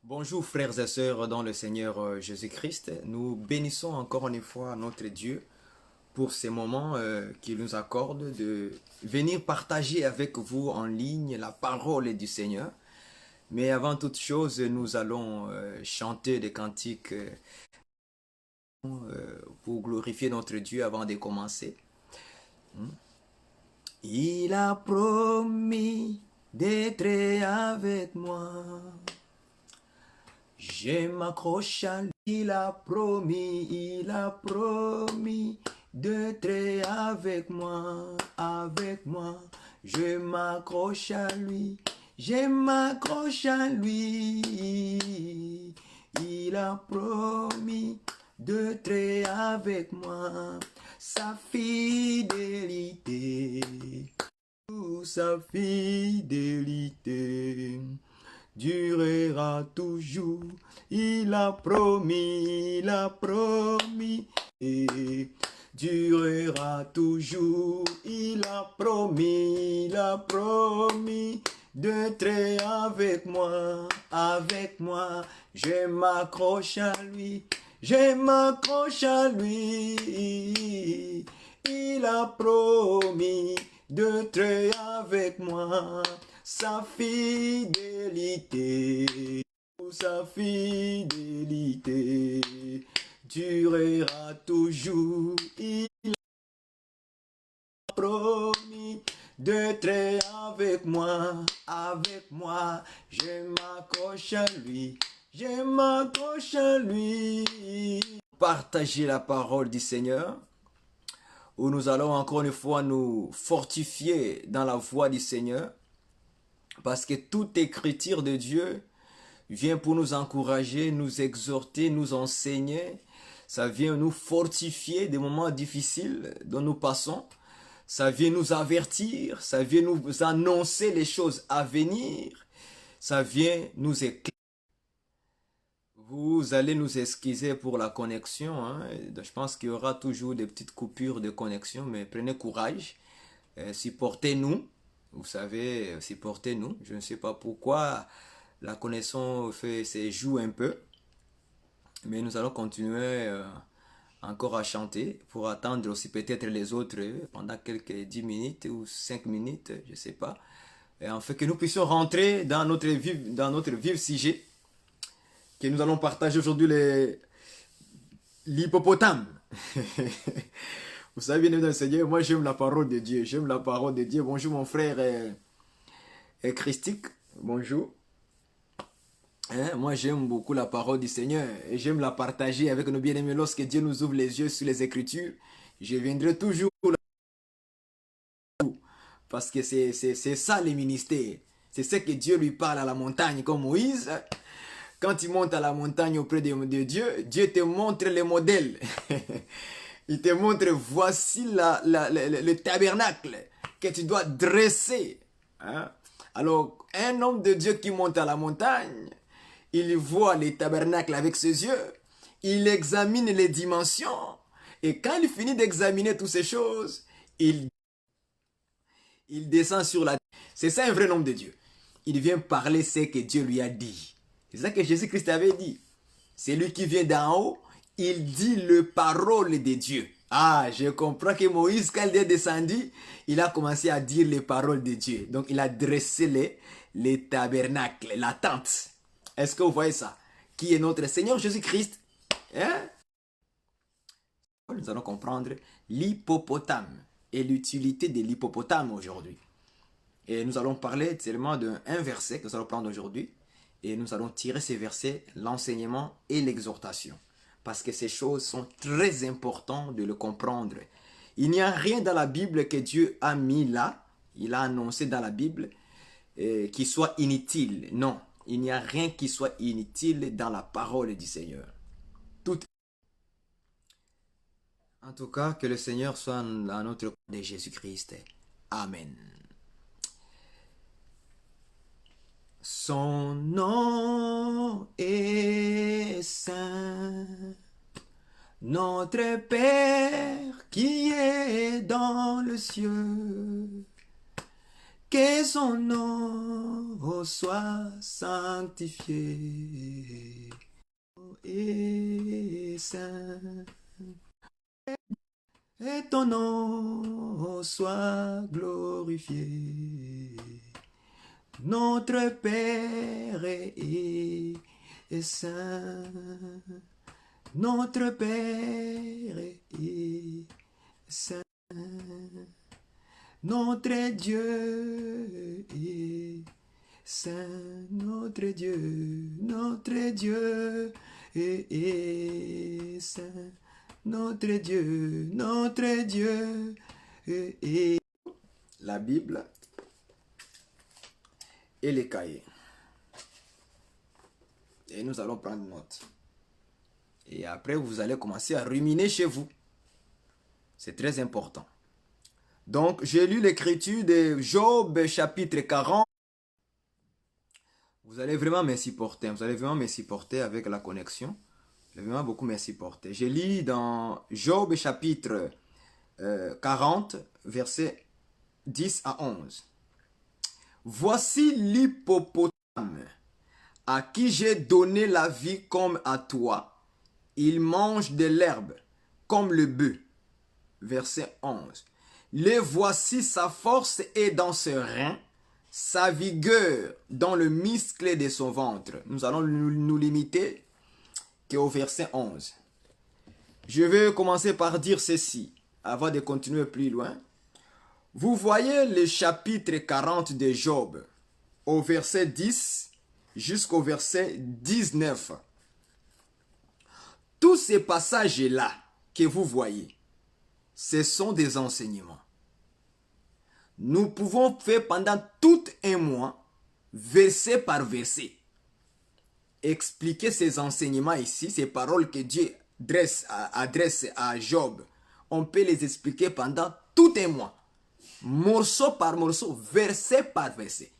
Bonjour frères et sœurs dans le Seigneur Jésus-Christ. Nous bénissons encore une fois notre Dieu pour ces moments qu'il nous accorde de venir partager avec vous en ligne la parole du Seigneur. Mais avant toute chose, nous allons chanter des cantiques pour glorifier notre Dieu avant de commencer. Il a promis d'être avec moi. Je m'accroche à lui, il a promis d'être avec moi, avec moi. Je m'accroche à lui, je m'accroche à lui. Il a promis d'être avec moi, sa fidélité, sa fidélité durera toujours. Il a promis, et durera toujours. Il a promis d'être avec moi, avec moi. Je m'accroche à lui, je m'accroche à lui. Il a promis d'être avec moi, sa fidélité durera toujours. Il a promis d'être avec moi, avec moi. Je m'accroche à lui, je m'accroche à lui. Partager la parole du Seigneur, où nous allons encore une fois nous fortifier dans la voie du Seigneur. Parce que toute écriture de Dieu vient pour nous encourager, nous exhorter, nous enseigner. Ça vient nous fortifier des moments difficiles dont nous passons. Ça vient nous avertir, ça vient nous annoncer les choses à venir. Ça vient nous éclairer. Vous allez nous excuser pour la connexion, hein. Je pense qu'il y aura toujours des petites coupures de connexion, mais prenez courage, supportez-nous. Vous savez, supportez-nous. Je ne sais pas pourquoi la connexion joue un peu. Mais nous allons continuer encore à chanter pour attendre aussi peut-être les autres pendant quelques 10 minutes ou 5 minutes, je ne sais pas. Et en fait que nous puissions rentrer dans notre vif sujet que nous allons partager aujourd'hui, l'hippopotame. Vous savez, bien évidemment, Seigneur, moi j'aime la parole de Dieu. J'aime la parole de Dieu. Bonjour mon frère Christique. Bonjour. Hein, moi j'aime beaucoup la parole du Seigneur et j'aime la partager avec nos bien-aimés. Lorsque Dieu nous ouvre les yeux sur les Écritures, je viendrai toujours parce que c'est ça les ministères. C'est ce que Dieu lui parle à la montagne comme Moïse. Quand tu montes à la montagne auprès de Dieu, Dieu te montre les modèles. Il te montre, voici le tabernacle que tu dois dresser. Hein? Alors, un homme de Dieu qui monte à la montagne, il voit les tabernacles avec ses yeux, il examine les dimensions, et quand il finit d'examiner toutes ces choses, il descend sur la terre. C'est ça un vrai homme de Dieu. Il vient parler ce que Dieu lui a dit. C'est ça que Jésus-Christ avait dit. C'est lui qui vient d'en haut, il dit le parole de Dieu. Ah, je comprends que Moïse, quand il est descendu, il a commencé à dire les paroles de Dieu. Donc, il a dressé les tabernacles, la tente. Est-ce que vous voyez ça? Qui est notre Seigneur Jésus-Christ? Hein? Nous allons comprendre l'hippopotame et l'utilité de l'hippopotame aujourd'hui. Et nous allons parler seulement d'un verset que nous allons prendre aujourd'hui. Et nous allons tirer ces versets, l'enseignement et l'exhortation. Parce que ces choses sont très importantes de le comprendre. Il n'y a rien dans la Bible que Dieu a mis là, il a annoncé dans la Bible, qui soit inutile. Non, il n'y a rien qui soit inutile dans la parole du Seigneur. Tout. En tout cas, que le Seigneur soit à notre de Jésus-Christ. Amen. Son nom est saint, notre Père qui est dans le ciel, que Que son nom soit sanctifié et saint. Et ton nom soit glorifié. Notre Père est saint. Notre Père est saint. Notre Dieu est saint. Notre Dieu est saint. Notre Dieu est... La Bible et les cahiers. Et nous allons prendre note. Et après, vous allez commencer à ruminer chez vous. C'est très important. Donc, j'ai lu l'écriture de Job, chapitre 40. Vous allez vraiment me supporter. Vous allez vraiment me supporter avec la connexion. Vous allez vraiment beaucoup me supporter. Je lis dans Job, chapitre 40, versets 10 à 11. Voici l'hippopotame à qui j'ai donné la vie comme à toi. Il mange de l'herbe comme le bœuf. Verset 11. Les voici, sa force est dans ses reins, sa vigueur dans le muscle de son ventre. Nous allons nous limiter qu'au verset 11. Je vais commencer par dire ceci, avant de continuer plus loin. Vous voyez le chapitre 40 de Job, au verset 10 jusqu'au verset 19. Tous ces passages-là que vous voyez, ce sont des enseignements. Nous pouvons faire pendant tout un mois, verset par verset, expliquer ces enseignements ici, ces paroles que Dieu adresse à Job. On peut les expliquer pendant tout un mois, morceau par morceau, verset par verset.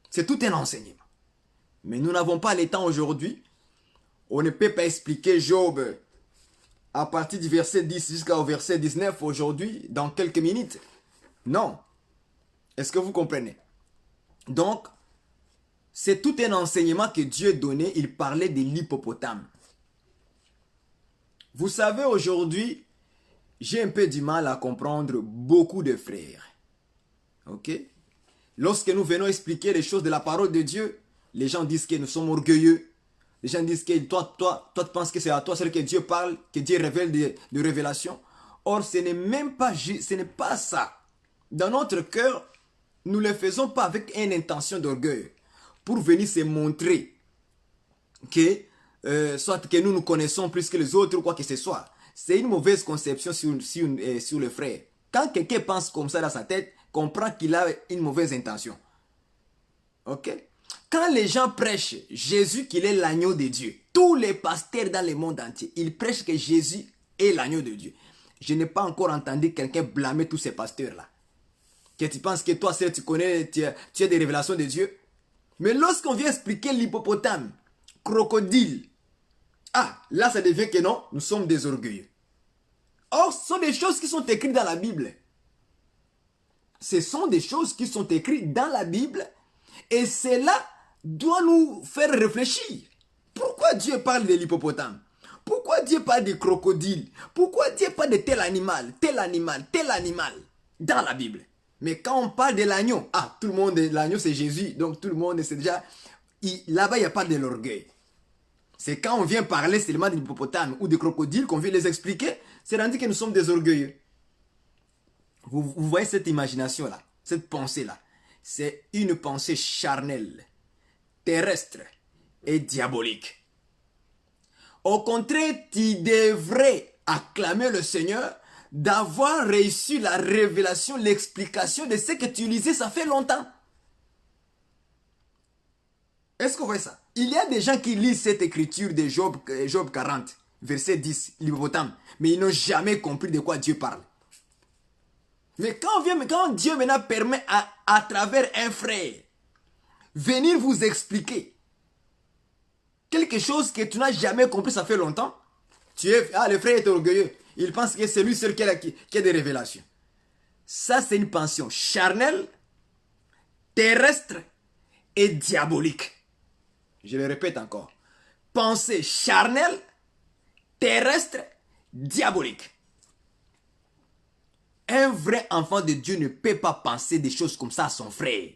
C'est tout un enseignement. Mais nous n'avons pas le temps aujourd'hui. On ne peut pas expliquer Job à partir du verset 10 jusqu'au verset 19 aujourd'hui, dans quelques minutes. Non. Est-ce que vous comprenez? Donc, c'est tout un enseignement que Dieu donnait. Il parlait de l'hippopotame. Vous savez, aujourd'hui, j'ai un peu du mal à comprendre beaucoup de frères. Ok? Lorsque nous venons expliquer les choses de la parole de Dieu, les gens disent que nous sommes orgueilleux. Les gens disent que toi, tu penses que c'est à toi, c'est que Dieu parle, que Dieu révèle de révélations. Or, ce n'est même pas, ce n'est pas ça. Dans notre cœur, nous ne le faisons pas avec une intention d'orgueil. Pour venir se montrer que, soit que nous nous connaissons plus que les autres ou quoi que ce soit. C'est une mauvaise conception sur le frère. Quand quelqu'un pense comme ça dans sa tête, comprend qu'il a une mauvaise intention. Ok? Quand les gens prêchent Jésus qu'il est l'agneau de Dieu, tous les pasteurs dans le monde entier, ils prêchent que Jésus est l'agneau de Dieu. Je n'ai pas encore entendu quelqu'un blâmer tous ces pasteurs-là. Que tu penses que toi, tu connais, tu as des révélations de Dieu. Mais lorsqu'on vient expliquer l'hippopotame, crocodile, là ça devient que non, nous sommes des orgueilleux. Or, ce sont des choses qui sont écrites dans la Bible. Ce sont des choses qui sont écrites dans la Bible. Et cela doit nous faire réfléchir. Pourquoi Dieu parle de l'hippopotame? Pourquoi Dieu parle de crocodile? Pourquoi Dieu parle de tel animal dans la Bible? Mais quand on parle de l'agneau, tout le monde, l'agneau c'est Jésus, donc tout le monde c'est déjà... Là-bas, il n'y a pas de l'orgueil. C'est quand on vient parler seulement de l'hippopotame ou de crocodile qu'on vient les expliquer, c'est rendu que nous sommes des orgueilleux. Vous voyez cette imagination-là, cette pensée-là. C'est une pensée charnelle, terrestre et diabolique. Au contraire, tu devrais acclamer le Seigneur d'avoir réussi la révélation, l'explication de ce que tu lisais, ça fait longtemps. Est-ce que vous voyez ça? Il y a des gens qui lisent cette écriture de Job 40, verset 10, l'hippopotame, mais ils n'ont jamais compris de quoi Dieu parle. Mais quand Dieu maintenant permet à travers un frère venir vous expliquer quelque chose que tu n'as jamais compris, ça fait longtemps, le frère est orgueilleux. Il pense que c'est lui seul qui a des révélations. Ça, c'est une pensée charnelle terrestre et diabolique. Je le répète encore. Pensée charnelle, terrestre, diabolique. Un vrai enfant de Dieu ne peut pas penser des choses comme ça à son frère.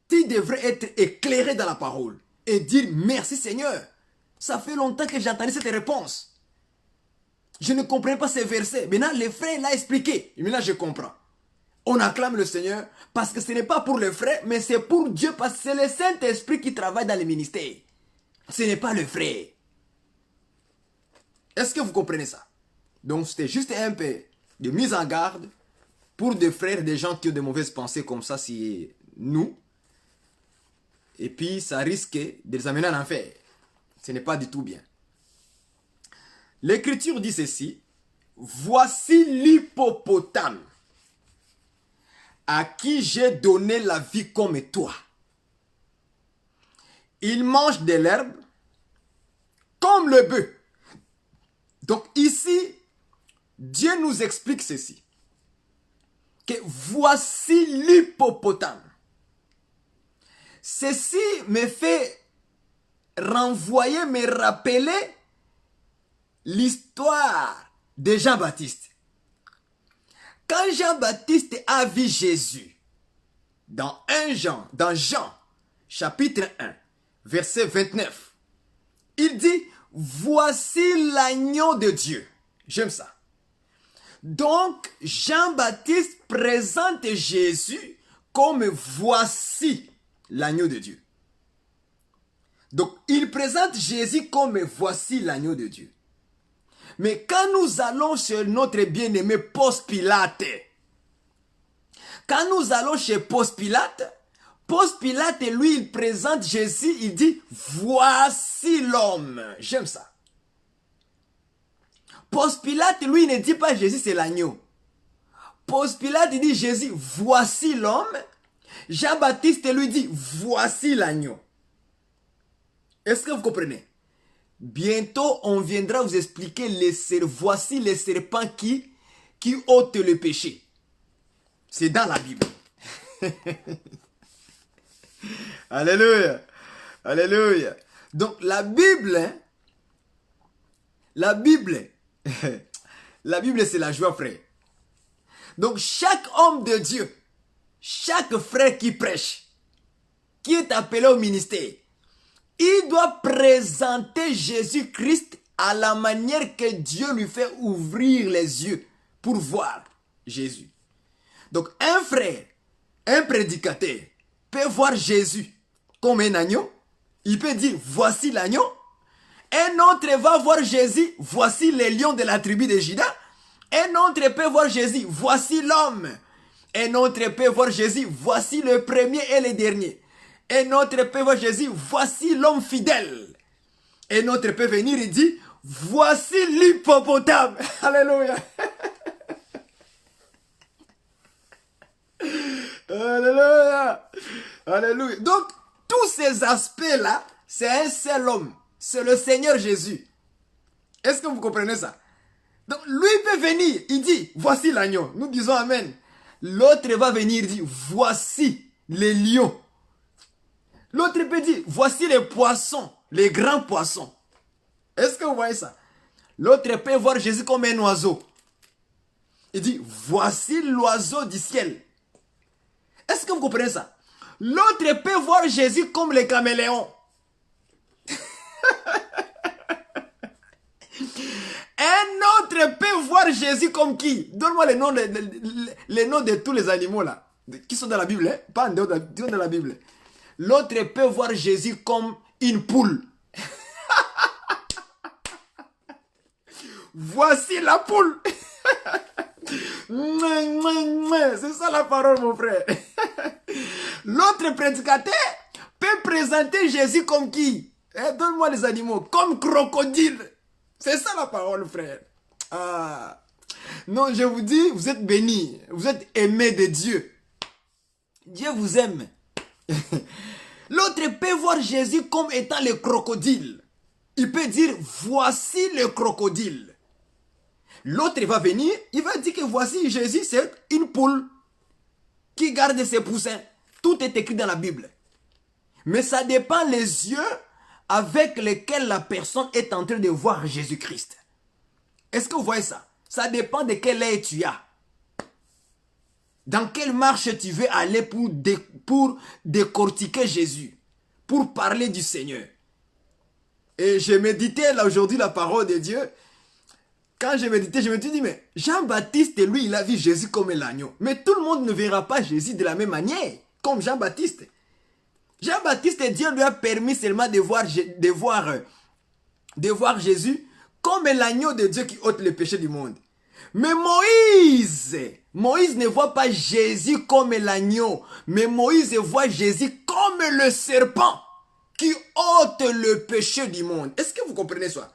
Tu devrais être éclairé dans la parole et dire merci Seigneur. Ça fait longtemps que j'entendais cette réponse. Je ne comprenais pas ces versets. Maintenant, le frère l'a expliqué. Et maintenant, je comprends. On acclame le Seigneur parce que ce n'est pas pour le frère, mais c'est pour Dieu parce que c'est le Saint-Esprit qui travaille dans le ministère. Ce n'est pas le frère. Est-ce que vous comprenez ça? Donc, c'était juste un peu de mise en garde pour des frères, des gens qui ont de mauvaises pensées comme ça, si nous. Et puis, ça risque de les amener en enfer. Ce n'est pas du tout bien. L'Écriture dit ceci. Voici l'hippopotame à qui j'ai donné la vie comme toi. Il mange de l'herbe comme le bœuf. Donc ici, Dieu nous explique ceci. Que voici l'hippopotame. Ceci me fait renvoyer, me rappeler l'histoire de Jean-Baptiste. Quand Jean-Baptiste a vu Jésus, dans Jean, chapitre 1, verset 29, il dit, voici l'agneau de Dieu. J'aime ça. Donc, Jean-Baptiste présente Jésus comme voici l'agneau de Dieu. Donc, il présente Jésus comme voici l'agneau de Dieu. Mais quand nous allons chez notre bien-aimé Ponce Pilate, Ponce Pilate, lui, il présente Jésus, il dit, voici l'homme. J'aime ça. Ponce Pilate, lui, il ne dit pas Jésus, c'est l'agneau. Ponce Pilate, il dit Jésus, voici l'homme. Jean-Baptiste lui dit, voici l'agneau. Est-ce que vous comprenez? Bientôt, on viendra vous expliquer voici les serpents qui ôtent le péché. C'est dans la Bible. Alléluia. Alléluia. Donc, la Bible, c'est la joie, frère. Donc, chaque homme de Dieu, chaque frère qui prêche, qui est appelé au ministère, il doit présenter Jésus-Christ à la manière que Dieu lui fait ouvrir les yeux pour voir Jésus. Donc un frère, un prédicateur peut voir Jésus comme un agneau. Il peut dire voici l'agneau. Un autre va voir Jésus, voici les lions de la tribu de Juda. Un autre peut voir Jésus, voici l'homme. Un autre peut voir Jésus, voici le premier et le dernier. Un autre peut voir Jésus, voici l'homme fidèle. Un autre peut venir et dire, voici l'hippopotame. Alléluia. Alléluia. Alléluia. Donc, tous ces aspects-là, c'est un seul homme. C'est le Seigneur Jésus. Est-ce que vous comprenez ça? Donc, lui peut venir, il dit, voici l'agneau. Nous disons Amen. L'autre va venir et dire, voici les lions. L'autre peut dire, voici les poissons, les grands poissons. Est-ce que vous voyez ça? L'autre peut voir Jésus comme un oiseau. Il dit, voici l'oiseau du ciel. Est-ce que vous comprenez ça? L'autre peut voir Jésus comme le caméléon. Un autre peut voir Jésus comme qui? Donne-moi les noms de tous les animaux là. Qui sont dans la Bible, hein? Pas en dehors de la Bible. L'autre peut voir Jésus comme une poule. Voici la poule. C'est ça la parole, mon frère. L'autre prédicateur peut présenter Jésus comme qui? Donne-moi les animaux. Comme crocodile. C'est ça la parole, frère. Ah. Non, je vous dis, vous êtes bénis. Vous êtes aimés de Dieu. Dieu vous aime. L'autre peut voir Jésus comme étant le crocodile. Il peut dire, voici le crocodile. L'autre va venir, il va dire que voici Jésus, c'est une poule. qui garde ses poussins. Tout est écrit dans la Bible. Mais ça dépend les yeux avec lesquels la personne est en train de voir Jésus-Christ. Est-ce que vous voyez ça? Ça dépend de quel œil tu as. Dans quelle marche tu veux aller pour décortiquer Jésus, pour parler du Seigneur. Et je méditais là aujourd'hui la parole de Dieu. Quand je méditais, je me suis dit, mais Jean-Baptiste, lui, il a vu Jésus comme l'agneau. Mais tout le monde ne verra pas Jésus de la même manière, comme Jean-Baptiste. Jean-Baptiste, Dieu lui a permis seulement de voir Jésus comme l'agneau de Dieu qui ôte le péché du monde. Mais Moïse ne voit pas Jésus comme l'agneau, mais Moïse voit Jésus comme le serpent qui ôte le péché du monde. Est-ce que vous comprenez ça?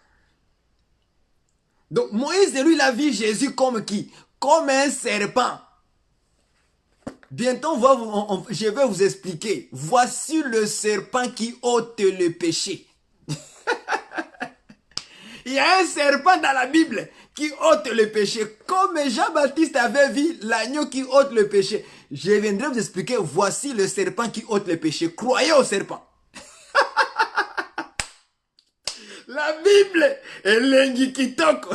Donc Moïse, lui, il a vu Jésus comme qui? Comme un serpent. Bientôt, je vais vous expliquer. Voici le serpent qui ôte le péché. Il y a un serpent dans la Bible qui ôte le péché. Comme Jean-Baptiste avait vu l'agneau qui ôte le péché. Je viendrai vous expliquer. Voici le serpent qui ôte le péché. Croyez au serpent. La Bible est l'Engikitoko.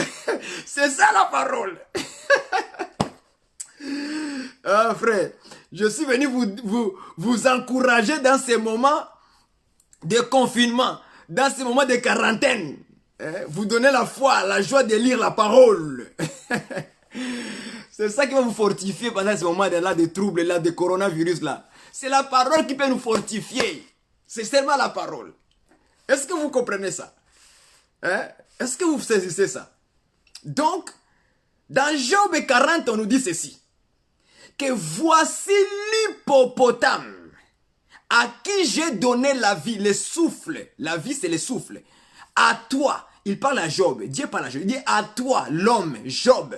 C'est ça la parole. Ah frère, je suis venu vous encourager dans ces moments de confinement, dans ces moments de quarantaine. Vous donner la foi, la joie de lire la parole. C'est ça qui va vous fortifier pendant ces moments-là de troubles, là, de coronavirus là. C'est la parole qui peut nous fortifier. C'est seulement la parole. Est-ce que vous comprenez ça? Est-ce que vous saisissez ça? Donc, dans Job 40, on nous dit ceci. Que voici l'hippopotame à qui j'ai donné la vie, le souffle. La vie, c'est le souffle. À toi, il parle à Job. Dieu parle à Job. Il dit à toi, l'homme, Job.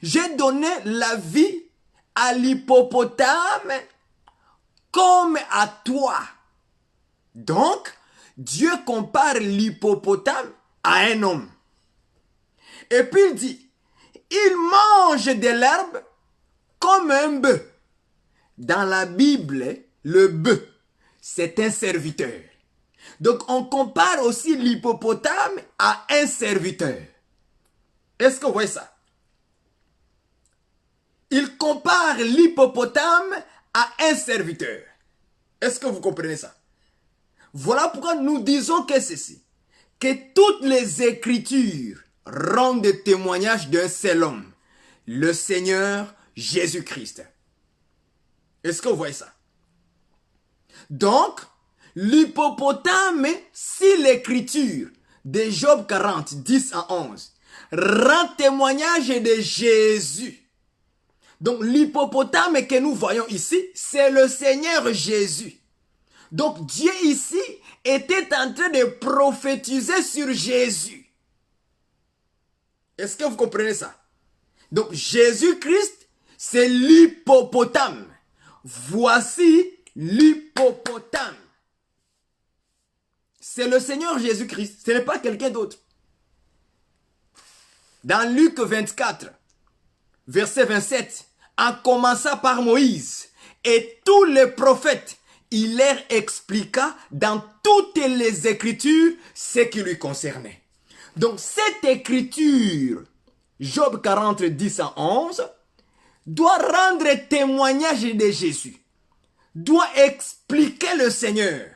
J'ai donné la vie à l'hippopotame comme à toi. Donc, Dieu compare l'hippopotame à un homme. Et puis il dit, il mange de l'herbe comme un bœuf. Dans la Bible, le bœuf, c'est un serviteur. Donc on compare aussi l'hippopotame à un serviteur. Est-ce que vous voyez ça? Il compare l'hippopotame à un serviteur. Est-ce que vous comprenez ça? Voilà pourquoi nous disons que ceci, que toutes les Écritures rendent témoignage d'un seul homme, le Seigneur Jésus-Christ. Est-ce que vous voyez ça? Donc, l'hippopotame, si l'Écriture de Job 40, 10 à 11, rend témoignage de Jésus. Donc, l'hippopotame que nous voyons ici, c'est le Seigneur Jésus. Donc Dieu ici était en train de prophétiser sur Jésus. Est-ce que vous comprenez ça? Donc Jésus-Christ, c'est l'hippopotame. Voici l'hippopotame. C'est le Seigneur Jésus-Christ. Ce n'est pas quelqu'un d'autre. Dans Luc 24, verset 27, en commençant par Moïse et tous les prophètes, il leur expliqua dans toutes les Écritures ce qui lui concernait. Donc cette écriture, Job 40, 10 à 11, doit rendre témoignage de Jésus, doit expliquer le Seigneur,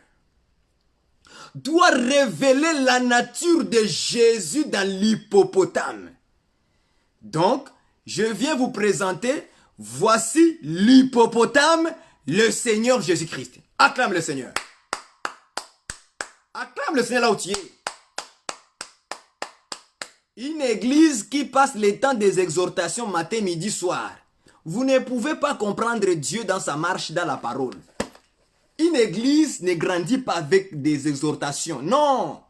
doit révéler la nature de Jésus dans l'hippopotame. Donc, je viens vous présenter, voici l'hippopotame, le Seigneur Jésus-Christ. Acclame le Seigneur. Acclame le Seigneur là où tu es. Une église qui passe le temps des exhortations matin, midi, soir. Vous ne pouvez pas comprendre Dieu dans sa marche dans la parole. Une église ne grandit pas avec des exhortations. Non.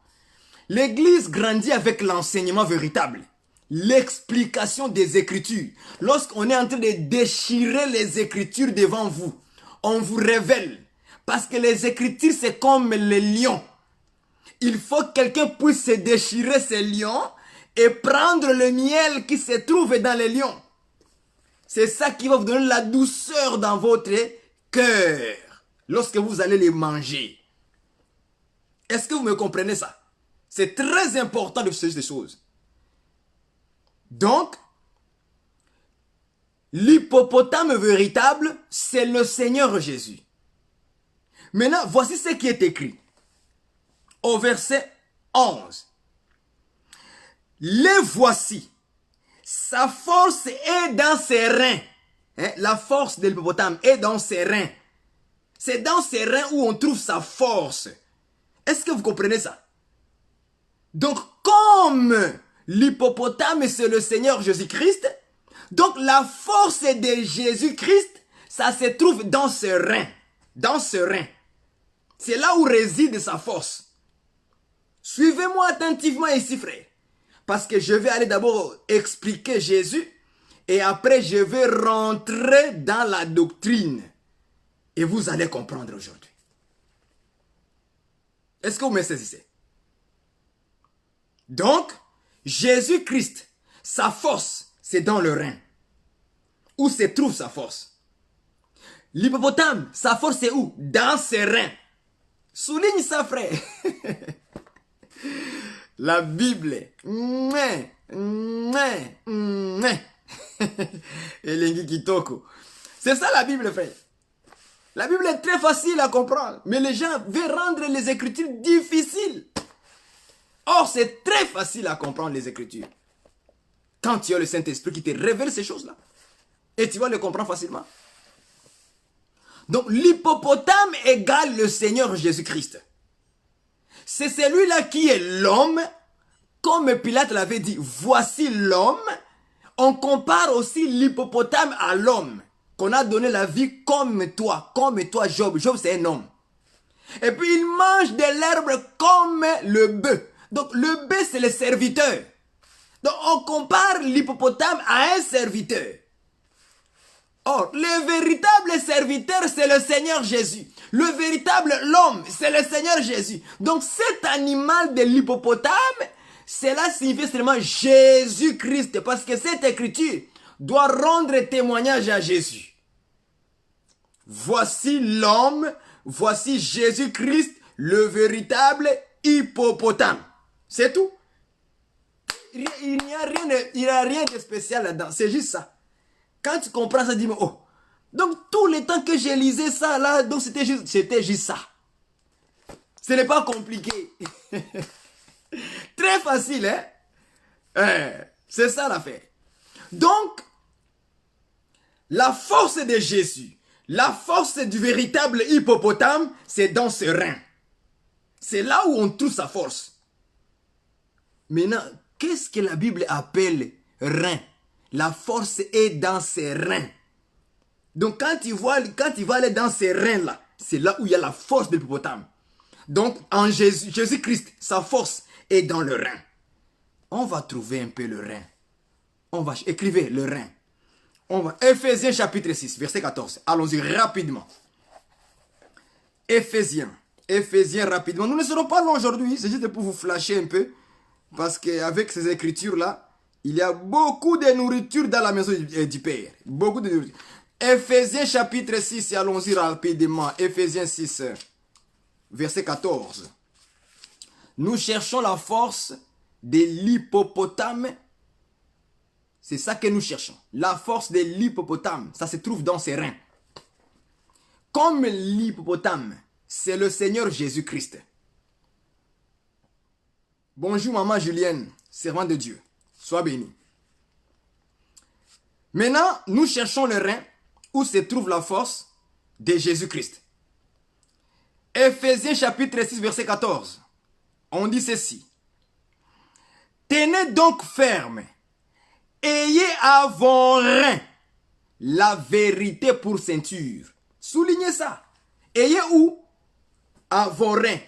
L'église grandit avec l'enseignement véritable. L'explication des Écritures. Lorsqu'on est en train de déchirer les Écritures devant vous, on vous révèle. Parce que les Écritures, c'est comme les lions. Il faut que quelqu'un puisse se déchirer ces lions et prendre le miel qui se trouve dans les lions. C'est ça qui va vous donner la douceur dans votre cœur lorsque vous allez les manger. Est-ce que vous me comprenez ça? C'est très important de faire ces choses. Donc, l'hippopotame véritable, c'est le Seigneur Jésus. Maintenant, voici ce qui est écrit. Au verset 11. Les voici. Sa force est dans ses reins. La force de l'hippopotame est dans ses reins. C'est dans ses reins où on trouve sa force. Est-ce que vous comprenez ça? Donc, comme l'hippopotame, c'est le Seigneur Jésus-Christ, donc la force de Jésus-Christ, ça se trouve dans ses reins. Dans ses reins. C'est là où réside sa force. Suivez-moi attentivement ici, frère. Parce que je vais aller d'abord expliquer Jésus et après je vais rentrer dans la doctrine. Et vous allez comprendre aujourd'hui. Est-ce que vous me saisissez? Donc, Jésus-Christ, sa force, c'est dans le rein. Où se trouve sa force? L'hippopotame, sa force c'est où? Dans ses reins. Souligne ça, frère. La Bible. Elengi kitoko. C'est ça la Bible, frère. La Bible est très facile à comprendre. Mais les gens veulent rendre les Écritures difficiles. Or, c'est très facile à comprendre les Écritures. Quand tu as le Saint-Esprit qui te révèle ces choses-là. Et tu vas les comprendre facilement. Donc, l'hippopotame égale le Seigneur Jésus-Christ. C'est celui-là qui est l'homme. Comme Pilate l'avait dit, voici l'homme. On compare aussi l'hippopotame à l'homme. Qu'on a donné la vie comme toi Job. Job c'est un homme. Et puis il mange de l'herbe comme le bœuf. Donc le bœuf c'est le serviteur. Donc on compare l'hippopotame à un serviteur. Or, le véritable serviteur, c'est le Seigneur Jésus. Le véritable l'homme, c'est le Seigneur Jésus. Donc, cet animal de l'hippopotame, cela signifie seulement Jésus-Christ. Parce que cette écriture doit rendre témoignage à Jésus. Voici l'homme, voici Jésus-Christ, le véritable hippopotame. C'est tout. Il n'y a rien de spécial là-dedans. C'est juste ça. Quand tu comprends ça, dis-moi, oh. Donc, tous les temps que j'ai lisé ça, là, donc c'était juste ça. Ce n'est pas compliqué. Très facile, hein? C'est ça l'affaire. Donc, la force de Jésus, la force du véritable hippopotame, c'est dans ses reins. C'est là où on trouve sa force. Maintenant, qu'est-ce que la Bible appelle rein? La force est dans ses reins. Donc quand il va aller dans ces reins-là, c'est là où il y a la force de l'hippopotame. Donc en Jésus-Christ, sa force est dans le rein. On va trouver un peu le rein. On va écrire le rein. On va Éphésiens chapitre 6, verset 14. Allons-y rapidement. Éphésiens rapidement. Nous ne serons pas longs aujourd'hui, c'est juste pour vous flasher un peu. Parce qu'avec ces écritures-là, il y a beaucoup de nourriture dans la maison du Père. Beaucoup de nourriture. Éphésiens chapitre 6, allons-y rapidement. Éphésiens 6, verset 14. Nous cherchons la force de l'hippopotame. C'est ça que nous cherchons. La force de l'hippopotame, ça se trouve dans ses reins. Comme l'hippopotame, c'est le Seigneur Jésus-Christ. Bonjour maman Julienne, servante de Dieu. Sois béni. Maintenant, nous cherchons le rein où se trouve la force de Jésus-Christ. Éphésiens chapitre 6, verset 14. On dit ceci. Tenez donc ferme. Ayez à vos reins la vérité pour ceinture. Soulignez ça. Ayez où? À vos reins.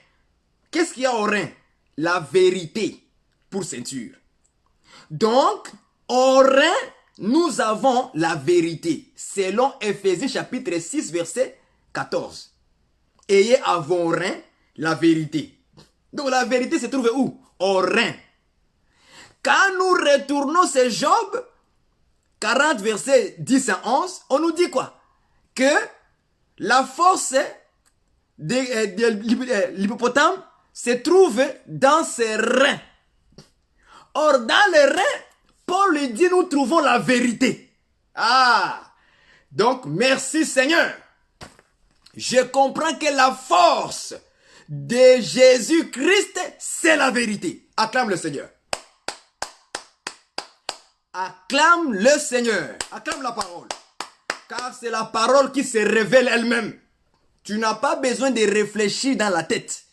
Qu'est-ce qu'il y a aux reins? La vérité pour ceinture. Donc, au rein, nous avons la vérité. Selon Éphésiens chapitre 6, verset 14. Ayez à vos reins la vérité. Donc la vérité se trouve où? Au rein. Quand nous retournons sur Job, 40, versets 10 à 11, on nous dit quoi? Que la force de l'hippopotame se trouve dans ses reins. Or, dans les reins, Paul lui dit, nous trouvons la vérité. Ah! Donc, merci Seigneur. Je comprends que la force de Jésus-Christ, c'est la vérité. Acclame le Seigneur. Acclame le Seigneur. Acclame la parole. Car c'est la parole qui se révèle elle-même. Tu n'as pas besoin de réfléchir dans la tête.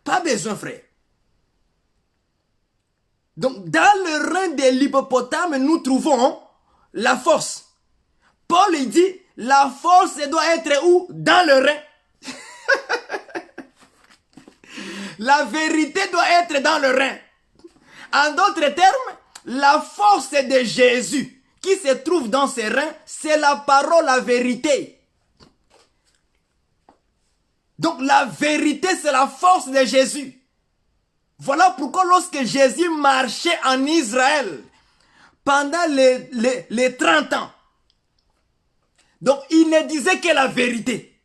Pas besoin, frère. Donc, dans le rein de l'hippopotame, nous trouvons la force. Paul, il dit, la force doit être où? Dans le rein. La vérité doit être dans le rein. En d'autres termes, la force de Jésus qui se trouve dans ses reins, c'est la parole, la vérité. Donc la vérité, c'est la force de Jésus. Voilà pourquoi lorsque Jésus marchait en Israël pendant les 30 ans, donc il ne disait que la vérité.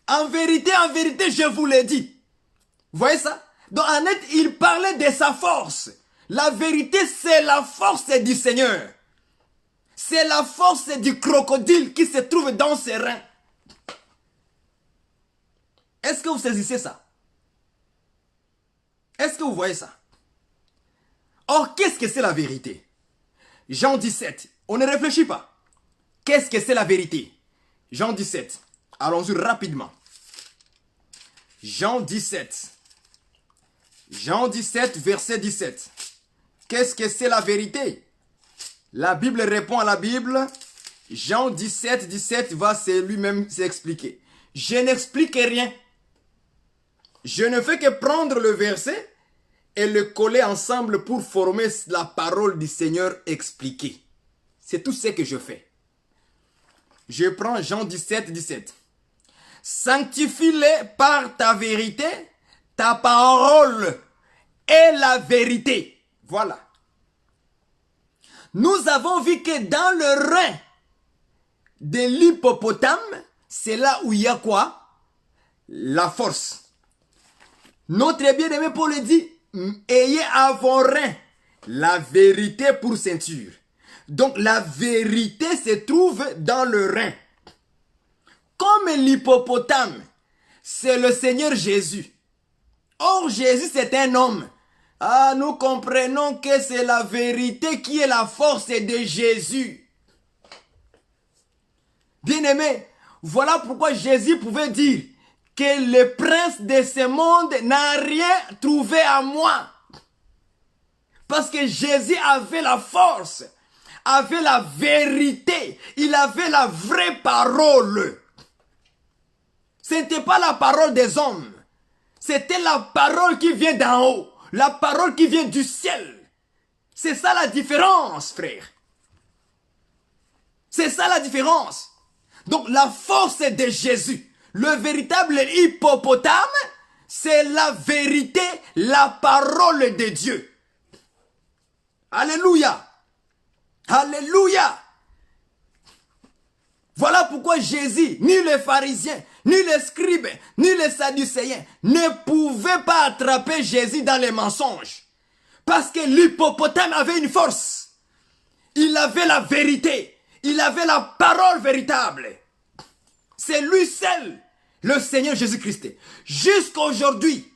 En vérité, je vous l'ai dit. Vous voyez ça? Donc en net, il parlait de sa force. La vérité, c'est la force du Seigneur. C'est la force du crocodile qui se trouve dans ses reins. Est-ce que vous saisissez ça? Est-ce que vous voyez ça? Or, qu'est-ce que c'est la vérité? Jean 17, on ne réfléchit pas. Qu'est-ce que c'est la vérité? Jean 17, allons-y rapidement. Jean 17, verset 17. Qu'est-ce que c'est la vérité? La Bible répond à la Bible. Jean 17, 17 va lui-même s'expliquer. Je n'explique rien. Je ne fais que prendre le verset et le coller ensemble pour former la parole du Seigneur expliquée. C'est tout ce que je fais. Je prends Jean 17, 17. Sanctifie-les par ta vérité, ta parole est la vérité. Voilà. Nous avons vu que dans le rein de l'hippopotame, c'est là où il y a quoi? La force. Notre bien-aimé Paul dit, ayez à vos reins la vérité pour ceinture. Donc la vérité se trouve dans le rein. Comme l'hippopotame, c'est le Seigneur Jésus. Or Jésus c'est un homme. Ah, nous comprenons que c'est la vérité qui est la force de Jésus. Bien-aimé, voilà pourquoi Jésus pouvait dire que le prince de ce monde n'a rien trouvé à moi. Parce que Jésus avait la force, avait la vérité, il avait la vraie parole. Ce n'était pas la parole des hommes, c'était la parole qui vient d'en haut. La parole qui vient du ciel. C'est ça la différence, frère. C'est ça la différence. Donc la force de Jésus, le véritable hippopotame, c'est la vérité, la parole de Dieu. Alléluia. Alléluia. Voilà pourquoi Jésus, ni les pharisiens, ni les scribes, ni les sadducéens ne pouvaient pas attraper Jésus dans les mensonges. Parce que l'hippopotame avait une force. Il avait la vérité. Il avait la parole véritable. C'est lui seul, le Seigneur Jésus-Christ. Jusqu'à aujourd'hui,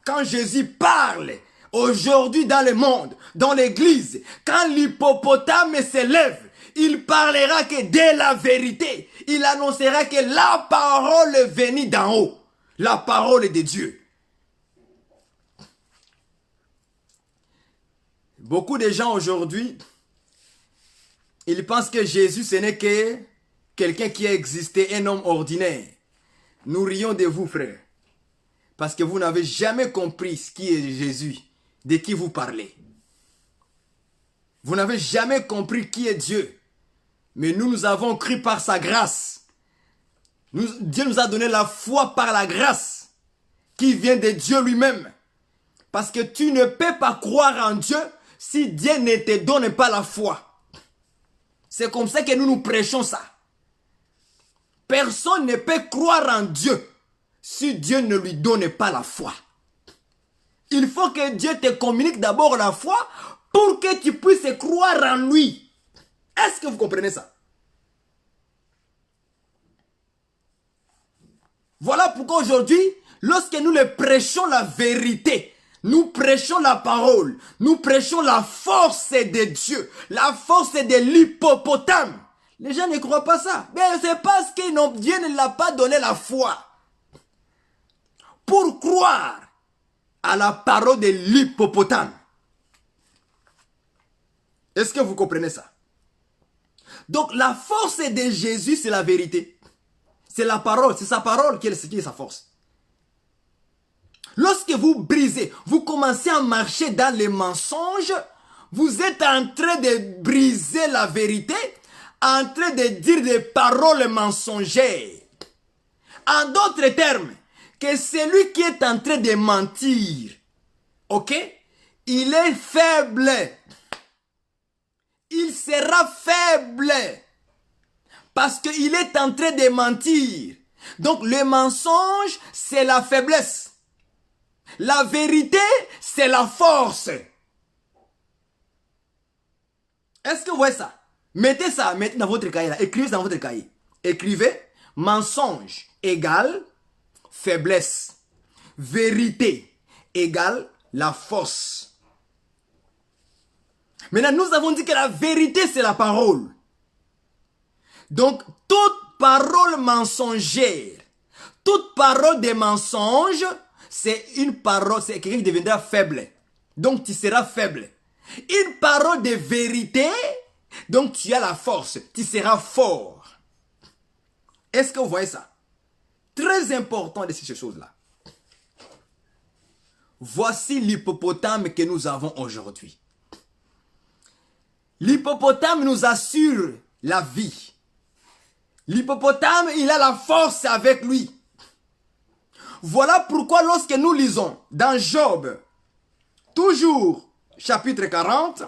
quand Jésus parle, aujourd'hui dans le monde, dans l'église, quand l'hippopotame s'élève, il parlera que de la vérité. Il annoncera que la parole est venue d'en haut. La parole de Dieu. Beaucoup de gens aujourd'hui, ils pensent que Jésus ce n'est que quelqu'un qui a existé, un homme ordinaire. Nous rions de vous, frères. Parce que vous n'avez jamais compris ce qui est Jésus, de qui vous parlez. Vous n'avez jamais compris qui est Dieu. Mais nous avons cru par sa grâce. Dieu nous a donné la foi par la grâce qui vient de Dieu lui-même. Parce que tu ne peux pas croire en Dieu si Dieu ne te donne pas la foi. C'est comme ça que nous prêchons ça. Personne ne peut croire en Dieu si Dieu ne lui donne pas la foi. Il faut que Dieu te communique d'abord la foi pour que tu puisses croire en lui. Est-ce que vous comprenez ça? Voilà pourquoi aujourd'hui, lorsque nous le prêchons la vérité, nous prêchons la parole, nous prêchons la force de Dieu, la force de l'hippopotame. Les gens ne croient pas ça. Mais c'est parce que Dieu ne l'a pas donné la foi. Pour croire à la parole de l'hippopotame. Est-ce que vous comprenez ça? Donc la force de Jésus, c'est la vérité. C'est la parole, c'est sa parole qui est sa force. Lorsque vous brisez, vous commencez à marcher dans les mensonges, vous êtes en train de briser la vérité, en train de dire des paroles mensongères. En d'autres termes, que celui qui est en train de mentir, ok, il est faible. Il sera faible. Parce qu'il est en train de mentir. Donc le mensonge, c'est la faiblesse. La vérité, c'est la force. Est-ce que vous voyez ça? Mettez ça dans votre cahier là. Écrivez dans votre cahier. Écrivez mensonge égale faiblesse. Vérité égale la force. Maintenant, nous avons dit que la vérité, c'est la parole. Donc, toute parole mensongère, toute parole de mensonge, c'est une parole, c'est quelqu'un qui deviendra faible. Donc, tu seras faible. Une parole de vérité, donc tu as la force, tu seras fort. Est-ce que vous voyez ça? Très important de ces choses-là. Voici l'hippopotame que nous avons aujourd'hui. L'hippopotame nous assure la vie. L'hippopotame, il a la force avec lui. Voilà pourquoi lorsque nous lisons dans Job, toujours chapitre 40,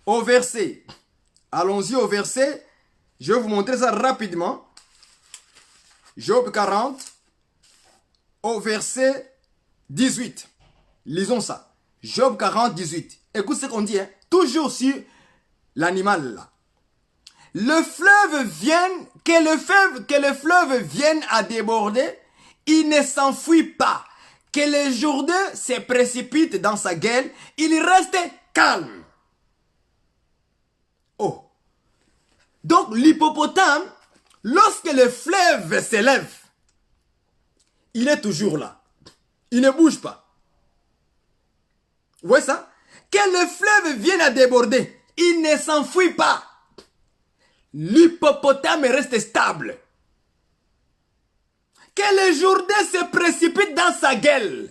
au verset, allons-y au verset, je vais vous montrer ça rapidement. Job 40, au verset 18. Lisons ça. Job 40, 18. Écoute ce qu'on dit, hein? Toujours sur l'animal là. Le fleuve vienne, que le fleuve vienne à déborder, il ne s'enfuit pas. Que le Jourdain se précipite dans sa gueule, il reste calme. Oh. Donc l'hippopotame, lorsque le fleuve s'élève, il est toujours là. Il ne bouge pas. Vous voyez ça? Que le fleuve vienne à déborder, il ne s'enfuit pas. L'hippopotame reste stable. Que le Jourdain se précipite dans sa gueule,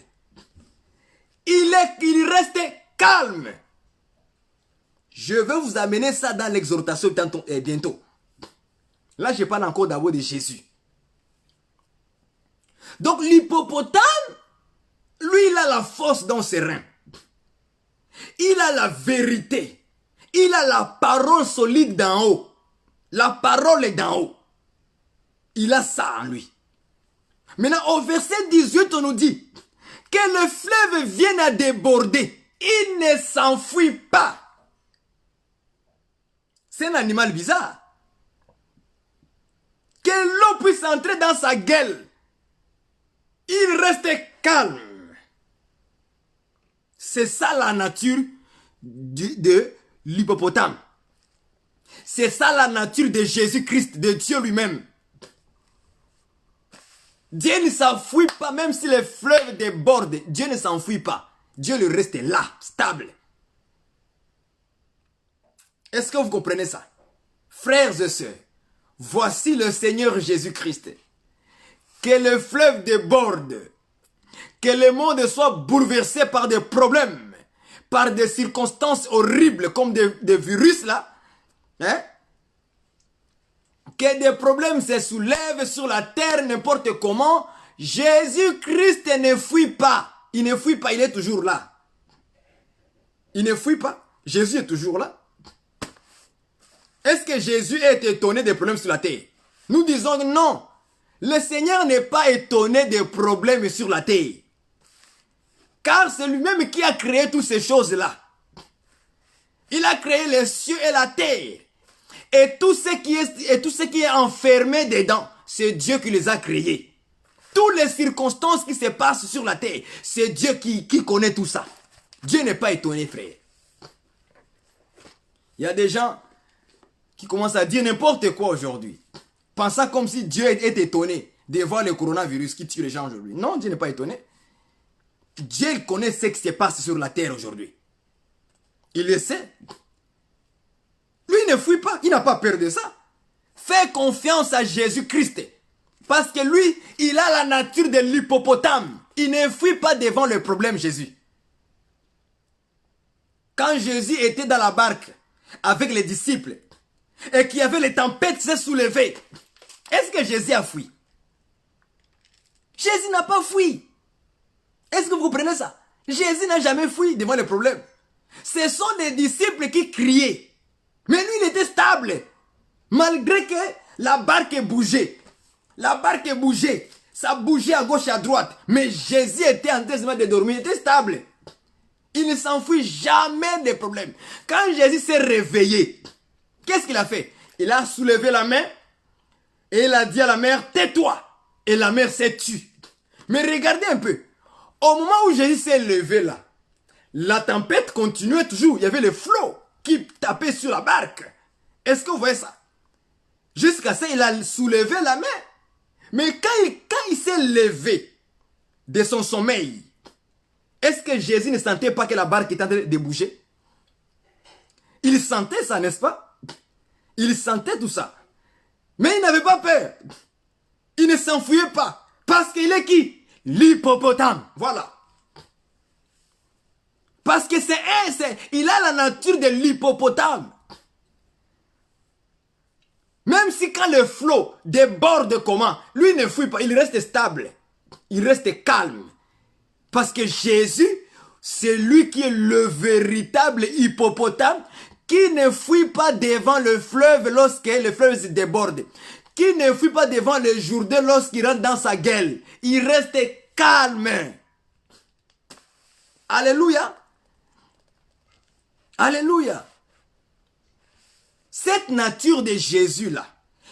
il reste calme. Je vais vous amener ça dans l'exhortation bientôt. Là, je parle encore d'abord de Jésus. Donc l'hippopotame, lui, il a la force dans ses reins. Il a la vérité. Il a la parole solide d'en haut. La parole est d'en haut. Il a ça en lui. Maintenant, au verset 18, on nous dit que le fleuve vienne à déborder. Il ne s'enfuit pas. C'est un animal bizarre. Que l'eau puisse entrer dans sa gueule. Il reste calme. C'est ça la nature de l'hippopotame. C'est ça la nature de Jésus-Christ, de Dieu lui-même. Dieu ne s'enfuit pas, même si les fleuves débordent. Dieu ne s'enfuit pas. Dieu le reste là, stable. Est-ce que vous comprenez ça? Frères et sœurs, voici le Seigneur Jésus-Christ. Que le fleuve déborde. Que le monde soit bouleversé par des problèmes, par des circonstances horribles comme des virus là. Hein? Que des problèmes se soulèvent sur la terre n'importe comment. Jésus-Christ ne fuit pas. Il ne fuit pas, il est toujours là. Il ne fuit pas. Jésus est toujours là. Est-ce que Jésus est étonné des problèmes sur la terre? Nous disons non. Le Seigneur n'est pas étonné des problèmes sur la terre. Car c'est lui-même qui a créé toutes ces choses-là. Il a créé les cieux et la terre. Et tout ce qui est enfermé dedans, c'est Dieu qui les a créés. Toutes les circonstances qui se passent sur la terre, c'est Dieu qui connaît tout ça. Dieu n'est pas étonné, frère. Il y a des gens qui commencent à dire n'importe quoi aujourd'hui. Pensant comme si Dieu est étonné de voir le coronavirus qui tue les gens aujourd'hui. Non, Dieu n'est pas étonné. Dieu connaît ce qui se passe sur la terre aujourd'hui. Il le sait. Lui ne fuit pas, il n'a pas peur de ça. Fais confiance à Jésus-Christ. Parce que lui, il a la nature de l'hippopotame. Il ne fuit pas devant le problème, Jésus. Quand Jésus était dans la barque avec les disciples et qu'il y avait les tempêtes s'est soulevées, est-ce que Jésus a fui? Jésus n'a pas fui. Est-ce que vous comprenez ça? Jésus n'a jamais fui devant le problème. Ce sont les disciples qui criaient. Mais lui, il était stable. Malgré que la barque bougeait. La barque bougeait. Ça bougeait à gauche et à droite. Mais Jésus était en train de dormir. Il était stable. Il ne s'enfuit jamais des problèmes. Quand Jésus s'est réveillé, qu'est-ce qu'il a fait? Il a soulevé la main et il a dit à la mer, tais-toi. Et la mer s'est tue. Mais regardez un peu. Au moment où Jésus s'est levé là, la tempête continuait toujours. Il y avait le flot qui tapait sur la barque. Est-ce que vous voyez ça? Jusqu'à ça, il a soulevé la main. Mais quand il s'est levé de son sommeil, est-ce que Jésus ne sentait pas que la barque était en train de bouger? Il sentait ça, n'est-ce pas? Il sentait tout ça. Mais il n'avait pas peur. Il ne s'enfuyait pas. Parce qu'il est qui? L'hippopotame. Voilà. Parce que il a la nature de l'hippopotame. Même si quand le flot déborde comment, lui ne fuit pas, il reste stable. Il reste calme. Parce que Jésus, c'est lui qui est le véritable hippopotame qui ne fuit pas devant le fleuve lorsque le fleuve se déborde. Qui ne fuit pas devant le Jourdain lorsqu'il rentre dans sa gueule. Il reste calme. Alléluia. Alléluia. Cette nature de Jésus-là,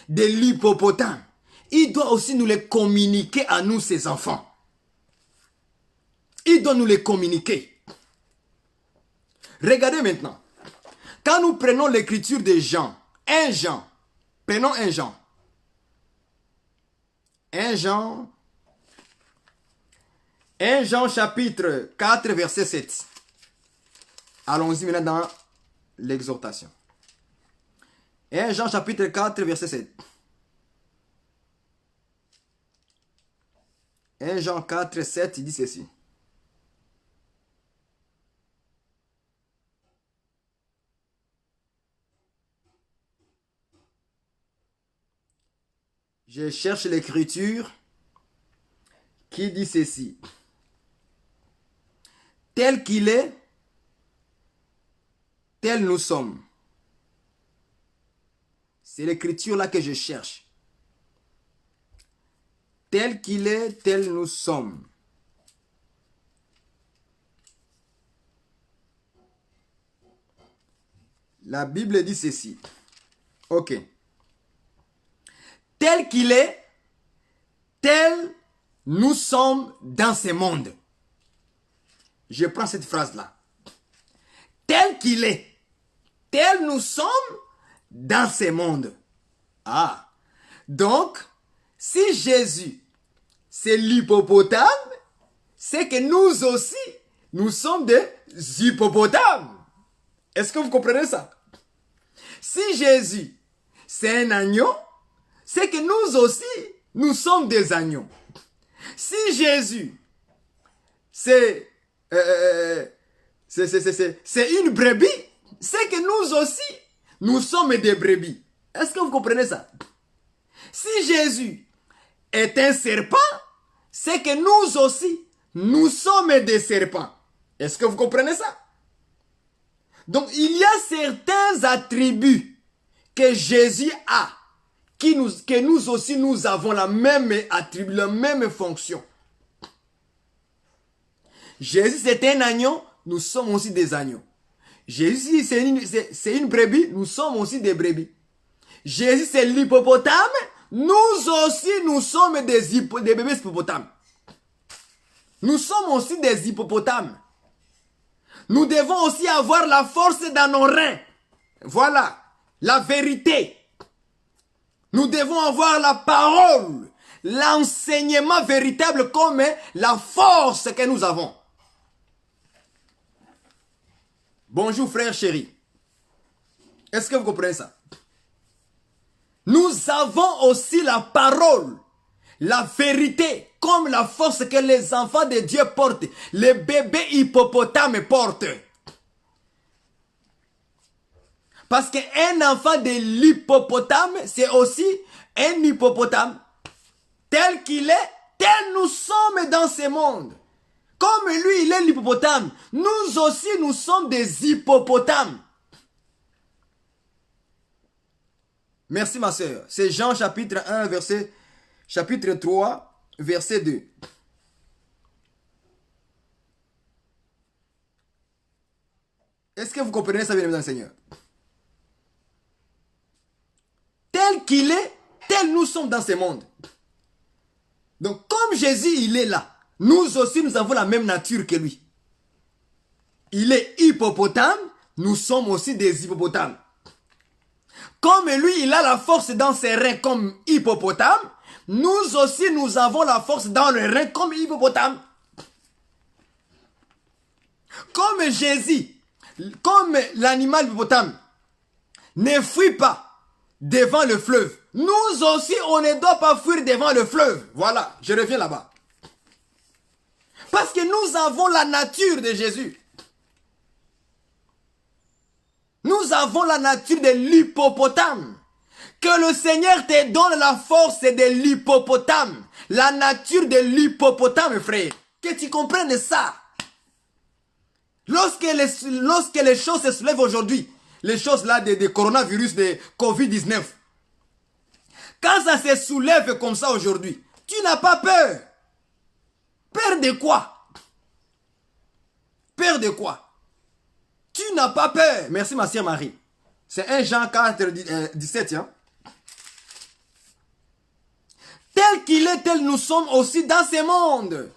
de l'hippopotame, il doit aussi nous les communiquer à nous, ses enfants. Il doit nous les communiquer. Regardez maintenant. Quand nous prenons l'écriture de Jean, 1 Jean, prenons 1 Jean. 1 Jean chapitre 4 verset 7. Allons-y maintenant dans l'exhortation. 1 Jean chapitre 4 verset 7. 1 Jean 4, 7, il dit ceci. Je cherche l'écriture qui dit ceci. Tel qu'il est, tel nous sommes. C'est l'écriture là que je cherche. Tel qu'il est, tel nous sommes. La Bible dit ceci. Ok. Tel qu'il est, tel nous sommes dans ce monde. Je prends cette phrase-là. Tel qu'il est, tel nous sommes dans ce monde. Ah, donc, si Jésus, c'est l'hippopotame, c'est que nous aussi, nous sommes des hippopotames. Est-ce que vous comprenez ça? Si Jésus, c'est un agneau, c'est que nous aussi, nous sommes des agneaux. Si Jésus, c'est une brebis, c'est que nous aussi, nous sommes des brebis. Est-ce que vous comprenez ça? Si Jésus est un serpent, c'est que nous aussi, nous sommes des serpents. Est-ce que vous comprenez ça? Donc, il y a certains attributs que Jésus a, que nous aussi nous avons la même attribut, la même fonction. Jésus c'est un agneau, nous sommes aussi des agneaux. Jésus c'est une brebis, nous sommes aussi des brebis. Jésus c'est l'hippopotame, nous aussi nous sommes des bébés hippopotames. Nous sommes aussi des hippopotames. Nous devons aussi avoir la force dans nos reins. Voilà, la vérité. Nous devons avoir la parole, l'enseignement véritable comme la force que nous avons. Bonjour frère chéri. Est-ce que vous comprenez ça? Nous avons aussi la parole, la vérité, comme la force que les enfants de Dieu portent, les bébés hippopotames portent. Parce qu'un enfant de l'hippopotame, c'est aussi un hippopotame. Tel qu'il est, tel nous sommes dans ce monde. Comme lui, il est l'hippopotame, nous aussi, nous sommes des hippopotames. Merci ma soeur. C'est Jean chapitre 1, chapitre 3, verset 2. Est-ce que vous comprenez ça, bien-aimés dans le Seigneur? Tel qu'il est, tel nous sommes dans ce monde. Donc comme Jésus, il est là, nous aussi, nous avons la même nature que lui. Il est hippopotame, nous sommes aussi des hippopotames. Comme lui, il a la force dans ses reins comme hippopotame, nous aussi, nous avons la force dans les reins comme hippopotame. Comme Jésus, comme l'animal hippopotame, ne fuit pas devant le fleuve. Nous aussi, on ne doit pas fuir devant le fleuve. Voilà, je reviens là-bas. Parce que nous avons la nature de Jésus. Nous avons la nature de l'hippopotame. Que le Seigneur te donne la force de l'hippopotame. La nature de l'hippopotame, frère. Que tu comprennes ça. Lorsque les choses se soulèvent aujourd'hui, les choses là de coronavirus, de Covid-19, quand ça se soulève comme ça aujourd'hui, tu n'as pas peur. Peur de quoi? Peur de quoi? Tu n'as pas peur. Merci ma sœur Marie. C'est 1 Jean 4, 17. Hein? Tel qu'il est, tel nous sommes aussi dans ce monde.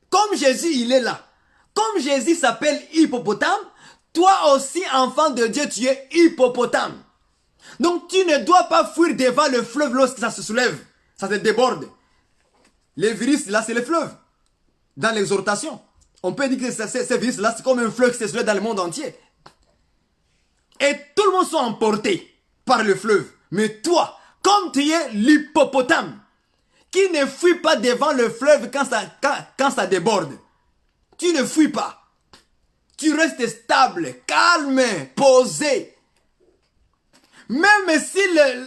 Comme Jésus, il est là. Comme Jésus s'appelle hippopotame, toi aussi, enfant de Dieu, tu es hippopotame. Donc tu ne dois pas fuir devant le fleuve lorsque ça se soulève. Ça se déborde. Les virus, là, c'est le fleuve. Dans l'exhortation. On peut dire que ces virus-là, c'est comme un fleuve qui se soulève dans le monde entier. Et tout le monde sont emportés par le fleuve. Mais toi, comme tu es l'hippopotame, qui ne fuit pas devant le fleuve quand ça déborde, tu ne fuis pas. Tu restes stable, calme, posé. Même si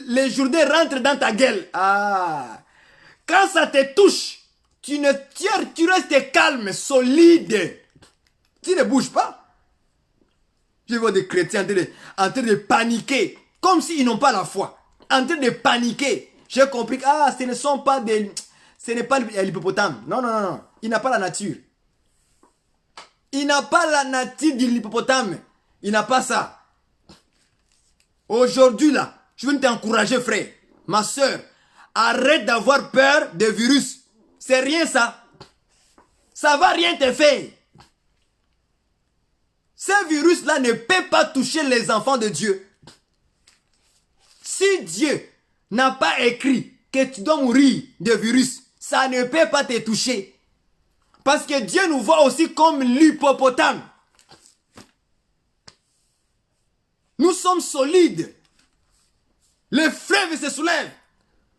les journées rentrent dans ta gueule, quand ça te touche, tu restes calme, solide. Tu ne bouges pas. Je vois des chrétiens en train de paniquer, comme s'ils n'ont pas la foi. En train de paniquer. J'ai compris que ce n'est pas l'hippopotame. Non, non, non, non. Il n'a pas la nature. Il n'a pas la nature de l'hippopotame. Il n'a pas ça. Aujourd'hui là, je veux t'encourager frère, ma soeur, arrête d'avoir peur des virus. C'est rien ça. Ça va rien te faire. Ce virus là ne peut pas toucher les enfants de Dieu. Si Dieu n'a pas écrit que tu dois mourir de virus, ça ne peut pas te toucher. Parce que Dieu nous voit aussi comme l'hippopotame. Nous sommes solides. Les fleuves se soulèvent.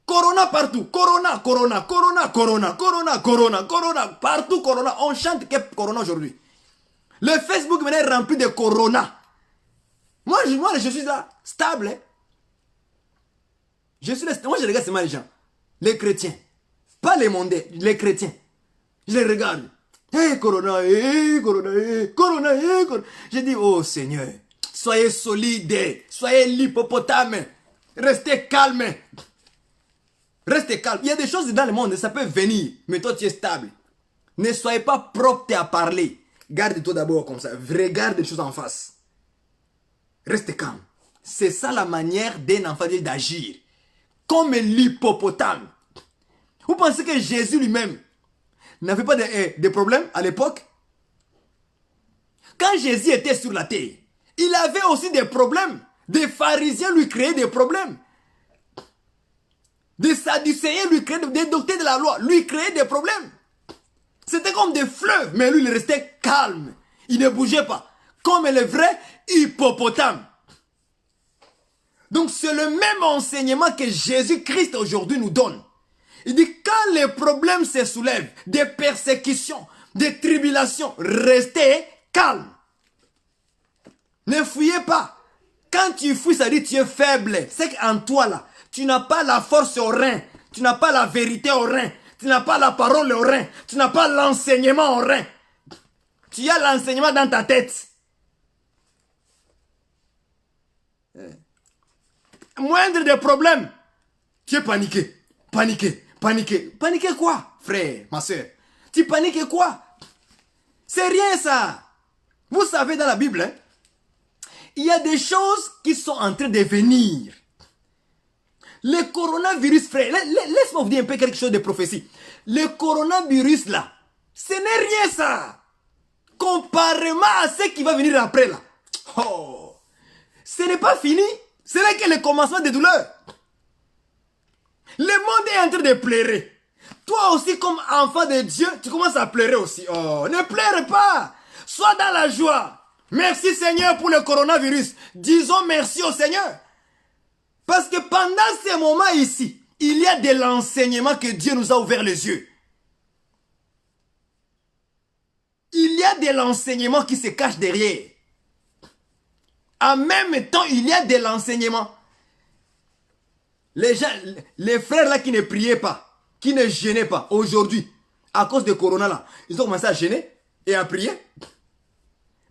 Corona partout. Corona, corona, corona, corona, corona, corona, corona. Partout corona. On chante que corona aujourd'hui. Le Facebook maintenant est rempli de corona. Moi, je suis là, stable. Hein? Moi, je regarde seulement les gens. Les chrétiens. Pas les mondains, les chrétiens. Je les regarde. Corona, corona, corona, corona. Je dis, oh Seigneur, soyez solide, soyez l'hippopotame, restez calme. Restez calme. Il y a des choses dans le monde, ça peut venir, mais toi tu es stable. Ne soyez pas propre à parler. Garde-toi d'abord comme ça. Regarde les choses en face. Reste calme. C'est ça la manière d'un enfant d'agir. Comme l'hippopotame. Vous pensez que Jésus lui-même n'avait pas de problème à l'époque? Quand Jésus était sur la terre, il avait aussi des problèmes. Des pharisiens lui créaient des problèmes. Des sadducéens lui créaient, des docteurs de la loi lui créaient des problèmes. C'était comme des fleuves, mais lui il restait calme. Il ne bougeait pas. Comme le vrai hippopotame. Donc c'est le même enseignement que Jésus-Christ aujourd'hui nous donne. Il dit quand les problèmes se soulèvent, des persécutions, des tribulations, restez calme. Ne fuyez pas. Quand tu fuis, ça dit que tu es faible. C'est qu'en toi là, tu n'as pas la force au rein. Tu n'as pas la vérité au rein. Tu n'as pas la parole au rein. Tu n'as pas l'enseignement au rein. Tu as l'enseignement dans ta tête. Moindre des problèmes, tu es paniqué. Paniqué. Paniqué quoi, frère, ma soeur? Tu paniques quoi? C'est rien ça. Vous savez dans la Bible, hein, il y a des choses qui sont en train de venir. Le coronavirus, frère, laisse-moi vous dire un peu quelque chose de prophétie. Le coronavirus là, ce n'est rien ça. Comparément à ce qui va venir après là. Oh, ce n'est pas fini. Ce n'est que le commencement des douleurs. Le monde est en train de pleurer. Toi aussi comme enfant de Dieu, tu commences à pleurer aussi. Oh, ne pleure pas. Sois dans la joie. Merci Seigneur pour le coronavirus. Disons merci au Seigneur. Parce que pendant ces moments ici, il y a de l'enseignement que Dieu nous a ouvert les yeux. Il y a de l'enseignement qui se cache derrière. En même temps, il y a de l'enseignement. Les gens, les frères là qui ne priaient pas, qui ne jeûnaient pas, aujourd'hui, à cause de Corona là, ils ont commencé à jeûner et à prier.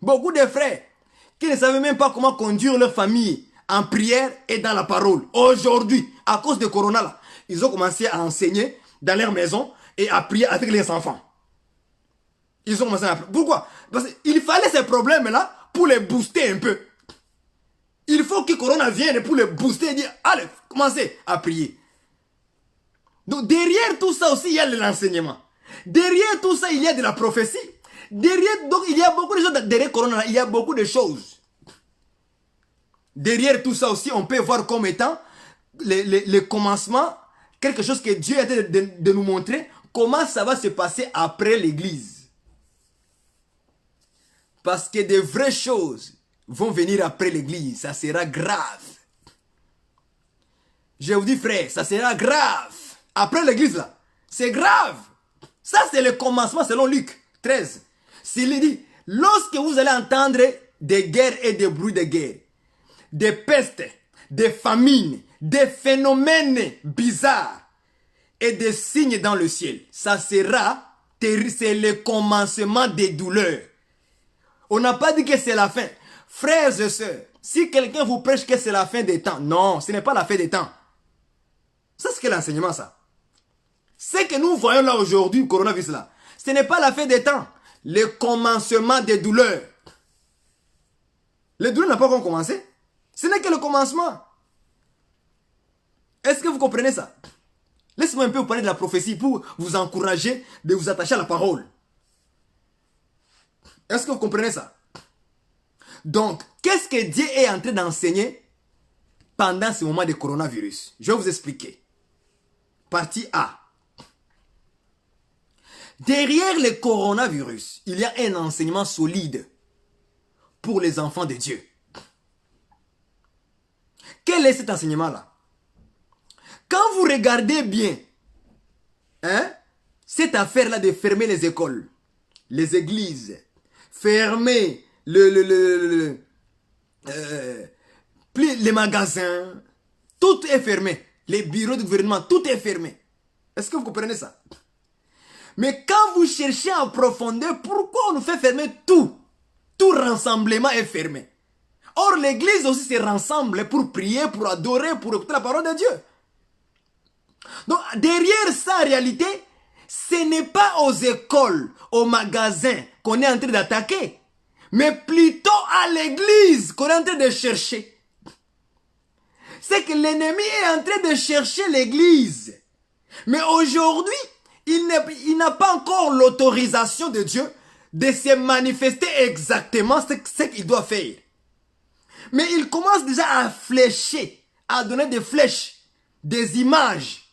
Beaucoup de frères qui ne savaient même pas comment conduire leur famille en prière et dans la parole. Aujourd'hui, à cause de Corona là, ils ont commencé à enseigner dans leur maison et à prier avec les enfants. Ils ont commencé à prier. Pourquoi? Parce qu'il fallait ces problèmes là pour les booster un peu. Il faut que Corona vienne pour le booster et dire, allez, commencez à prier. Donc derrière tout ça aussi, il y a de l'enseignement. Derrière tout ça, il y a de la prophétie. Derrière, donc il y a beaucoup de choses, derrière Corona, il y a beaucoup de choses. Derrière tout ça aussi, on peut voir comme étant le commencement, quelque chose que Dieu a été de nous montrer, comment ça va se passer après l'église. Parce que de vraies choses vont venir après l'église. Ça sera grave. Je vous dis frère, ça sera grave. Après l'église là, c'est grave. Ça c'est le commencement selon Luc 13. S'il dit, lorsque vous allez entendre des guerres et des bruits de guerre, des pestes, des famines, des phénomènes bizarres et des signes dans le ciel, ça sera terrible. C'est le commencement des douleurs. On n'a pas dit que c'est la fin. Frères et sœurs, si quelqu'un vous prêche que c'est la fin des temps, non, ce n'est pas la fin des temps. Ça, c'est quel enseignement, ça? Ce que nous voyons là aujourd'hui, le coronavirus là, ce n'est pas la fin des temps. Le commencement des douleurs. Les douleurs n'ont pas encore commencé. Ce n'est que le commencement. Est-ce que vous comprenez ça? Laissez-moi un peu vous parler de la prophétie pour vous encourager de vous attacher à la parole. Est-ce que vous comprenez ça? Donc, qu'est-ce que Dieu est en train d'enseigner pendant ce moment de coronavirus? Je vais vous expliquer. Partie A. Derrière le coronavirus, il y a un enseignement solide pour les enfants de Dieu. Quel est cet enseignement-là? Quand vous regardez bien, hein, cette affaire-là de fermer les écoles, les églises, fermer les magasins, tout est fermé. Les bureaux du gouvernement, tout est fermé. Est-ce que vous comprenez ça? Mais quand vous cherchez en profondeur, pourquoi on nous fait fermer tout? Tout rassemblement est fermé. Or, l'église aussi se rassemble pour prier, pour adorer, pour écouter la parole de Dieu. Donc, derrière ça, en réalité, ce n'est pas aux écoles, aux magasins qu'on est en train d'attaquer, mais plutôt à l'église qu'on est en train de chercher. C'est que l'ennemi est en train de chercher l'église. Mais aujourd'hui, il n'a pas encore l'autorisation de Dieu de se manifester exactement ce qu'il doit faire. Mais il commence déjà à flécher, à donner des flèches, des images.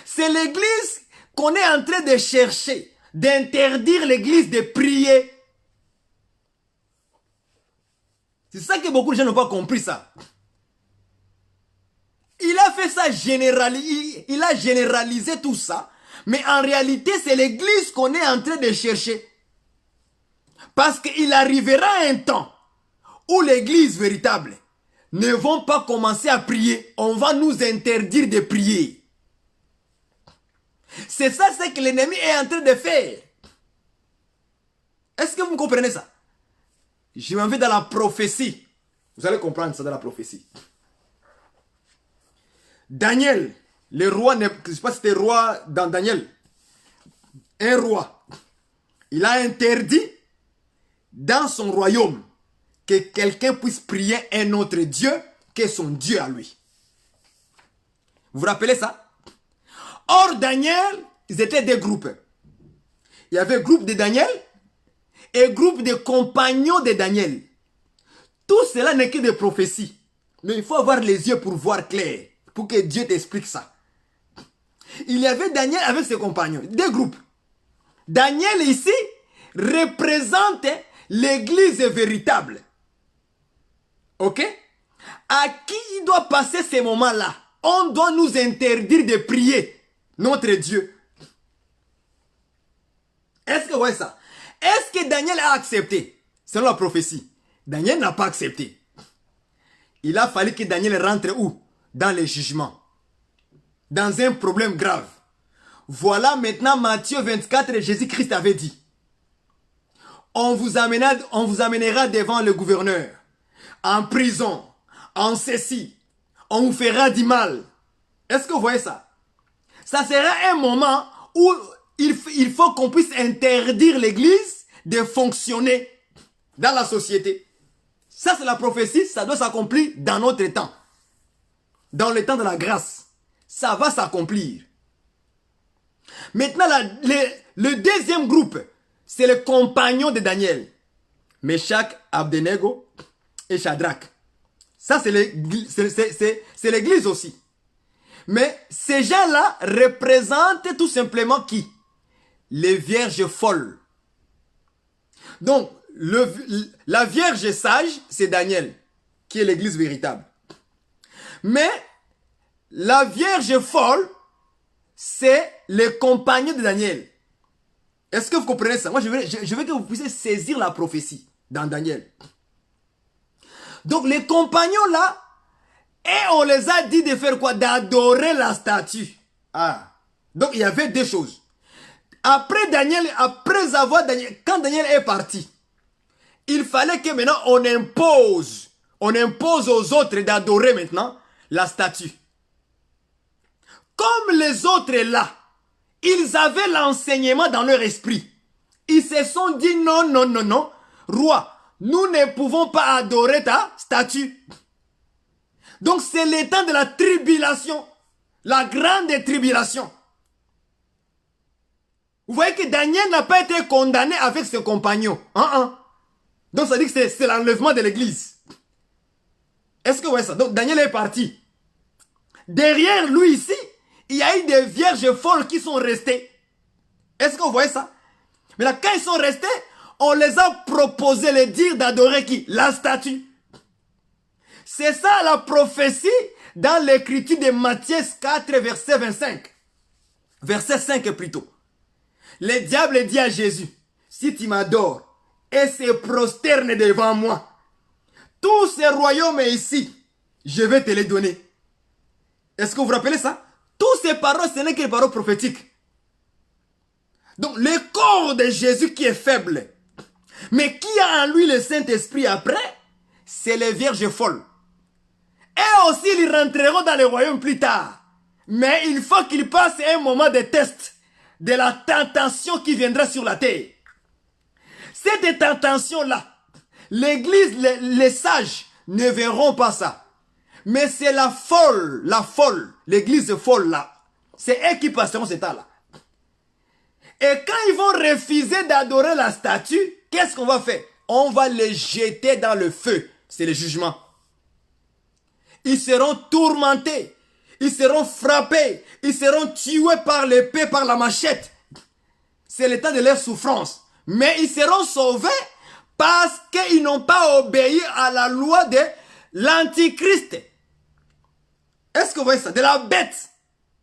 C'est l'église qu'on est en train de chercher, d'interdire l'église de prier. C'est ça que beaucoup de gens n'ont pas compris ça. Il a fait ça il a généralisé tout ça, mais en réalité c'est l'église qu'on est en train de chercher. Parce qu'il arrivera un temps où l'église véritable ne vont pas commencer à prier. On va nous interdire de prier. C'est ça ce que l'ennemi est en train de faire. Est-ce que vous comprenez ça? Je m'en vais dans la prophétie. Vous allez comprendre ça dans la prophétie. Daniel, le roi, je ne sais pas si c'était roi dans Daniel. Un roi. Il a interdit dans son royaume que quelqu'un puisse prier un autre Dieu que son Dieu à lui. Vous vous rappelez ça? Or, Daniel, ils étaient deux groupes. Il y avait un groupe de Daniel et un groupe de compagnons de Daniel. Tout cela n'est que des prophéties. Mais il faut avoir les yeux pour voir clair, pour que Dieu t'explique ça. Il y avait Daniel avec ses compagnons, deux groupes. Daniel ici représente l'église véritable. Ok? À qui il doit passer ces moments-là? On doit nous interdire de prier notre Dieu. Est-ce que vous voyez ça? Est-ce que Daniel a accepté? Selon la prophétie. Daniel n'a pas accepté. Il a fallu que Daniel rentre où? Dans les jugements. Dans un problème grave. Voilà maintenant Matthieu 24, Jésus-Christ avait dit. On vous amènera devant le gouverneur, en prison, en ceci. On vous fera du mal. Est-ce que vous voyez ça? Ça sera un moment où il faut qu'on puisse interdire l'église de fonctionner dans la société. Ça, c'est la prophétie, ça doit s'accomplir dans notre temps. Dans le temps de la grâce. Ça va s'accomplir. Maintenant, le deuxième groupe, c'est le compagnon de Daniel. Meshach, Abednego et Shadrach. Ça, c'est l'église aussi. Mais ces gens-là représentent tout simplement qui? Les vierges folles. Donc, la vierge sage, c'est Daniel, qui est l'église véritable. Mais la vierge folle, c'est les compagnons de Daniel. Est-ce que vous comprenez ça? Moi, je veux que vous puissiez saisir la prophétie dans Daniel. Donc, les compagnons là, et on les a dit de faire quoi? D'adorer la statue. Ah. Donc, il y avait deux choses. Après Daniel, quand Daniel est parti, il fallait que maintenant on impose aux autres d'adorer maintenant la statue. Comme les autres là, ils avaient l'enseignement dans leur esprit. Ils se sont dit non, non, non, non. Roi, nous ne pouvons pas adorer ta statue. Donc c'est le temps de la tribulation. La grande tribulation. Vous voyez que Daniel n'a pas été condamné avec ses compagnons. Donc ça dit que c'est l'enlèvement de l'église. Est-ce que vous voyez ça? Donc Daniel est parti. Derrière lui ici, il y a eu des vierges folles qui sont restées. Est-ce que vous voyez ça? Mais là, quand ils sont restés, on les a proposé de dire d'adorer qui? La statue. C'est ça la prophétie dans l'écriture de Matthieu 4, verset 25. Verset 5 plutôt. Le diable dit à Jésus, si tu m'adores et se prosterne devant moi, tous ces royaumes ici, je vais te les donner. Est-ce que vous vous rappelez ça? Tous ces paroles, ce n'est que des paroles prophétiques. Donc, le corps de Jésus qui est faible, mais qui a en lui le Saint-Esprit après, c'est les vierges folles. Et aussi, ils rentreront dans le royaume plus tard. Mais il faut qu'ils passent un moment de test de la tentation qui viendra sur la terre. Cette tentation-là, l'église, les sages ne verront pas ça. Mais c'est la folle, l'église folle là. C'est eux qui passeront ce temps-là. Et quand ils vont refuser d'adorer la statue, qu'est-ce qu'on va faire? On va les jeter dans le feu. C'est le jugement. Ils seront tourmentés. Ils seront frappés. Ils seront tués par l'épée, par la machette. C'est le temps de leur souffrance. Mais ils seront sauvés parce qu'ils n'ont pas obéi à la loi de l'antichrist. Est-ce que vous voyez ça? De la bête.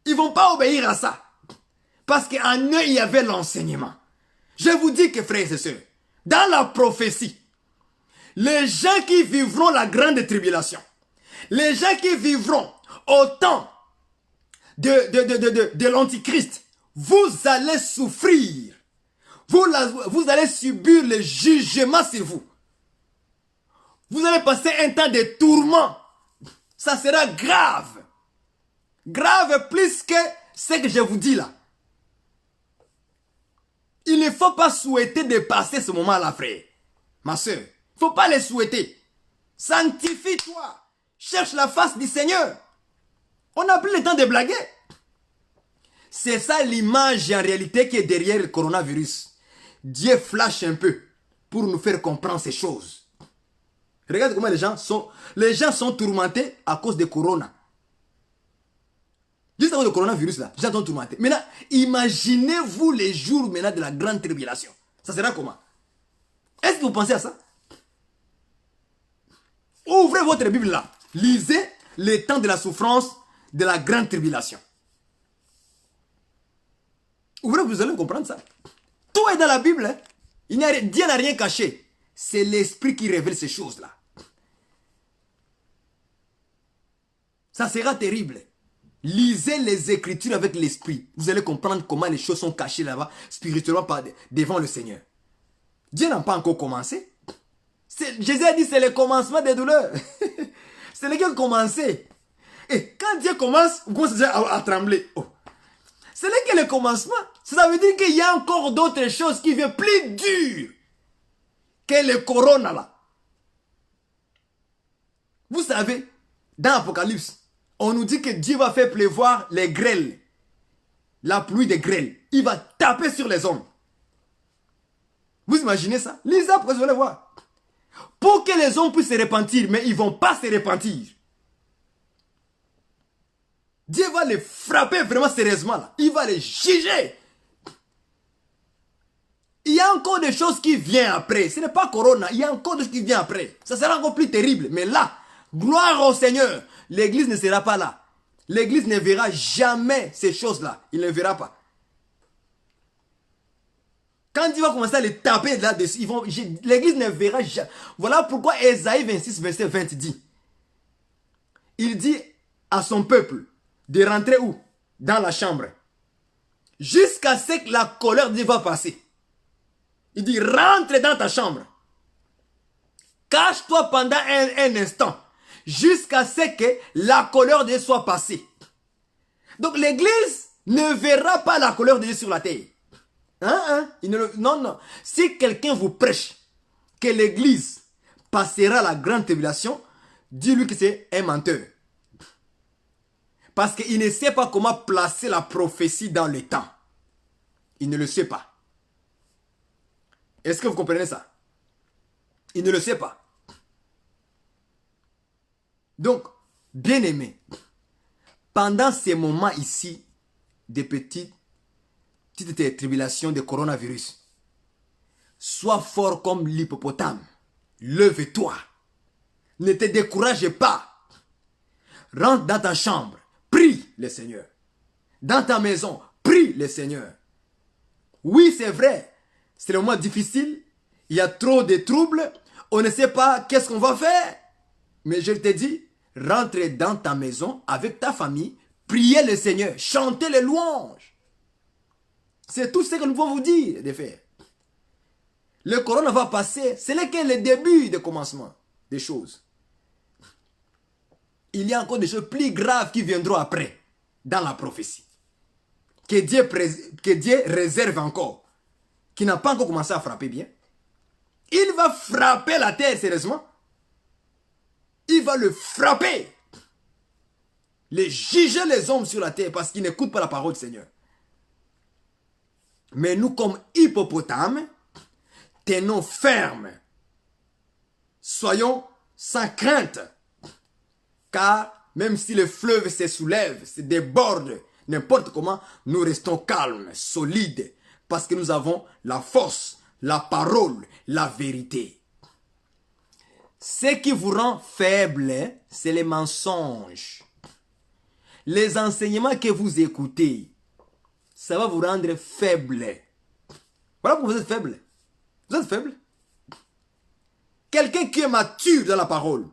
Ils ne vont pas obéir à ça. Parce qu'en eux, il y avait l'enseignement. Je vous dis que, frères et sœurs, dans la prophétie, les gens qui vivront la grande tribulation, les gens qui vivront au temps de l'antichrist, vous allez souffrir. Vous allez subir le jugement sur vous. Vous allez passer un temps de tourment. Ça sera grave. Grave plus que ce que je vous dis là. Il ne faut pas souhaiter de passer ce moment-là, frère. Ma soeur, il ne faut pas les souhaiter. Sanctifie-toi. Cherche la face du Seigneur. On n'a plus le temps de blaguer. C'est ça l'image en réalité qui est derrière le coronavirus. Dieu flash un peu pour nous faire comprendre ces choses. Regarde comment les gens sont tourmentés à cause de corona. Juste avant le coronavirus là, les gens sont tourmentés. Maintenant, imaginez-vous les jours maintenant de la grande tribulation. Ça sera comment? Est-ce que vous pensez à ça? Ouvrez votre Bible là. Lisez les temps de la souffrance de la grande tribulation. Ouvrez, vous allez comprendre ça. Tout est dans la Bible. Hein? Dieu n'a rien caché. C'est l'Esprit qui révèle ces choses-là. Ça sera terrible. Lisez les Écritures avec l'Esprit. Vous allez comprendre comment les choses sont cachées là-bas, spirituellement, devant le Seigneur. Dieu n'a pas encore commencé. Jésus a dit c'est le commencement des douleurs. C'est le qui a commencé. Et quand Dieu commence, vous commencez déjà à trembler. Oh. Ce n'est que le commencement. Ça veut dire qu'il y a encore d'autres choses qui viennent plus dures que le corona là. Vous savez, dans l'Apocalypse, on nous dit que Dieu va faire pleuvoir les grêles. La pluie des grêles. Il va taper sur les hommes. Vous imaginez ça? Lisez après, vous allez voir. Pour que les hommes puissent se repentir, mais ils ne vont pas se repentir. Dieu va les frapper vraiment sérieusement là. Il va les juger. Il y a encore des choses qui viennent après. Ce n'est pas Corona. Il y a encore des choses qui viennent après. Ça sera encore plus terrible. Mais là, gloire au Seigneur. L'église ne sera pas là. L'église ne verra jamais ces choses-là. Il ne verra pas. Quand il va commencer à les taper là-dessus, l'église ne verra jamais. Voilà pourquoi Ésaïe 26, verset 20 dit. Il dit à son peuple de rentrer où? Dans la chambre. Jusqu'à ce que la colère de Dieu va passer. Il dit rentre dans ta chambre. Cache-toi pendant un instant. Jusqu'à ce que la colère de Dieu soit passée. Donc l'église ne verra pas la colère de Dieu sur la terre. Non. Si quelqu'un vous prêche que l'église passera la grande tribulation, dis-lui que c'est un menteur. Parce qu'il ne sait pas comment placer la prophétie dans le temps. Il ne le sait pas. Est-ce que vous comprenez ça? Il ne le sait pas. Donc, bien aimé, pendant ces moments ici, des petites tribulations de coronavirus, sois fort comme l'hippopotame. Lève-toi. Ne te décourage pas. Rentre dans ta chambre. Prie le Seigneur. Dans ta maison, prie le Seigneur. Oui, c'est vrai. C'est le moment difficile. Il y a trop de troubles. On ne sait pas qu'est-ce qu'on va faire. Mais je te dis, rentre dans ta maison avec ta famille. Priez le Seigneur. Chantez les louanges. C'est tout ce que nous pouvons vous dire de faire. Le corona va passer. Ce n'est que le début du commencement. des choses. Il y a encore des choses plus graves qui viendront après, dans la prophétie. Que Dieu réserve encore, qui n'a pas encore commencé à frapper bien. Il va frapper la terre, sérieusement. Il va le frapper. Les juger les hommes sur la terre parce qu'ils n'écoutent pas la parole du Seigneur. Mais nous, comme hippopotames, tenons ferme. Soyons sans crainte. Car même si le fleuve se soulève, se déborde, n'importe comment, nous restons calmes, solides. Parce que nous avons la force, la parole, la vérité. Ce qui vous rend faible, c'est les mensonges. Les enseignements que vous écoutez, ça va vous rendre faible. Voilà pourquoi vous êtes faible. Vous êtes faible. Quelqu'un qui est mature dans la parole,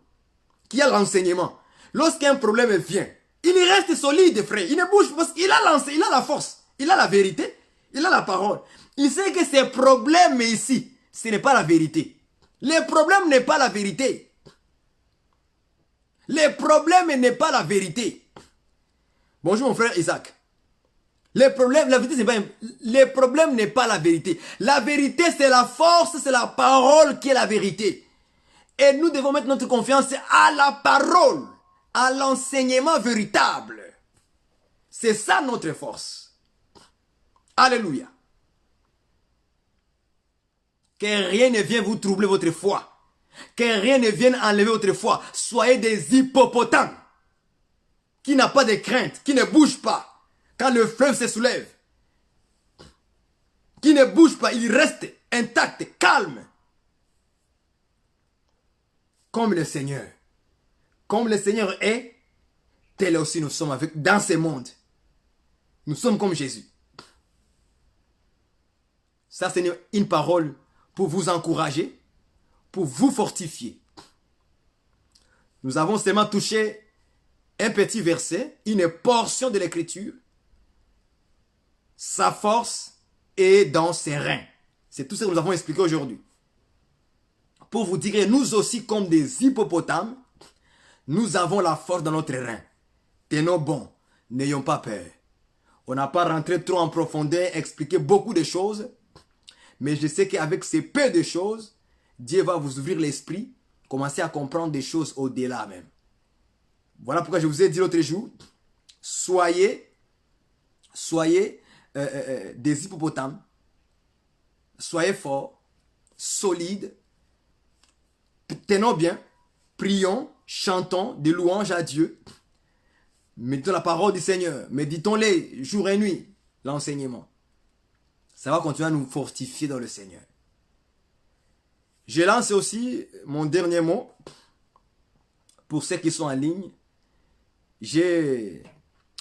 qui a l'enseignement, lorsqu'un problème vient, il reste solide, frère. Il ne bouge pas parce qu'il a l'enseignement, il a la force, il a la vérité, il a la parole. Il sait que ces problèmes ici, ce n'est pas la vérité. Le problème n'est pas la vérité. Le problème n'est pas la vérité. Bonjour mon frère Isaac. Le problème, la vérité, c'est pas, le problème n'est pas la vérité. La vérité, c'est la force, c'est la parole qui est la vérité. Et nous devons mettre notre confiance à la parole, à l'enseignement véritable. C'est ça notre force. Alléluia. Que rien ne vienne vous troubler votre foi. Que rien ne vienne enlever votre foi. Soyez des hippopotames qui n'ont pas de crainte, qui ne bougent pas quand le fleuve se soulève. Qui ne bouge pas, il reste intact, calme. Comme le Seigneur. Comme le Seigneur est, tel aussi nous sommes avec dans ce monde. Nous sommes comme Jésus. Ça, c'est une parole pour vous encourager, pour vous fortifier. Nous avons seulement touché un petit verset, une portion de l'Écriture. Sa force est dans ses reins. C'est tout ce que nous avons expliqué aujourd'hui. Pour vous dire que nous aussi, comme des hippopotames, nous avons la force dans notre rein. Tenons bon, n'ayons pas peur. On n'a pas rentré trop en profondeur, expliqué beaucoup de choses. Mais je sais qu'avec ces peu de choses, Dieu va vous ouvrir l'esprit, commencer à comprendre des choses au-delà même. Voilà pourquoi je vous ai dit l'autre jour, soyez des hippopotames, soyez forts, solides, tenons bien, prions, chantons des louanges à Dieu, méditons la parole du Seigneur, méditons-les jour et nuit, l'enseignement. Ça va continuer à nous fortifier dans le Seigneur. Je lance aussi mon dernier mot pour ceux qui sont en ligne. J'ai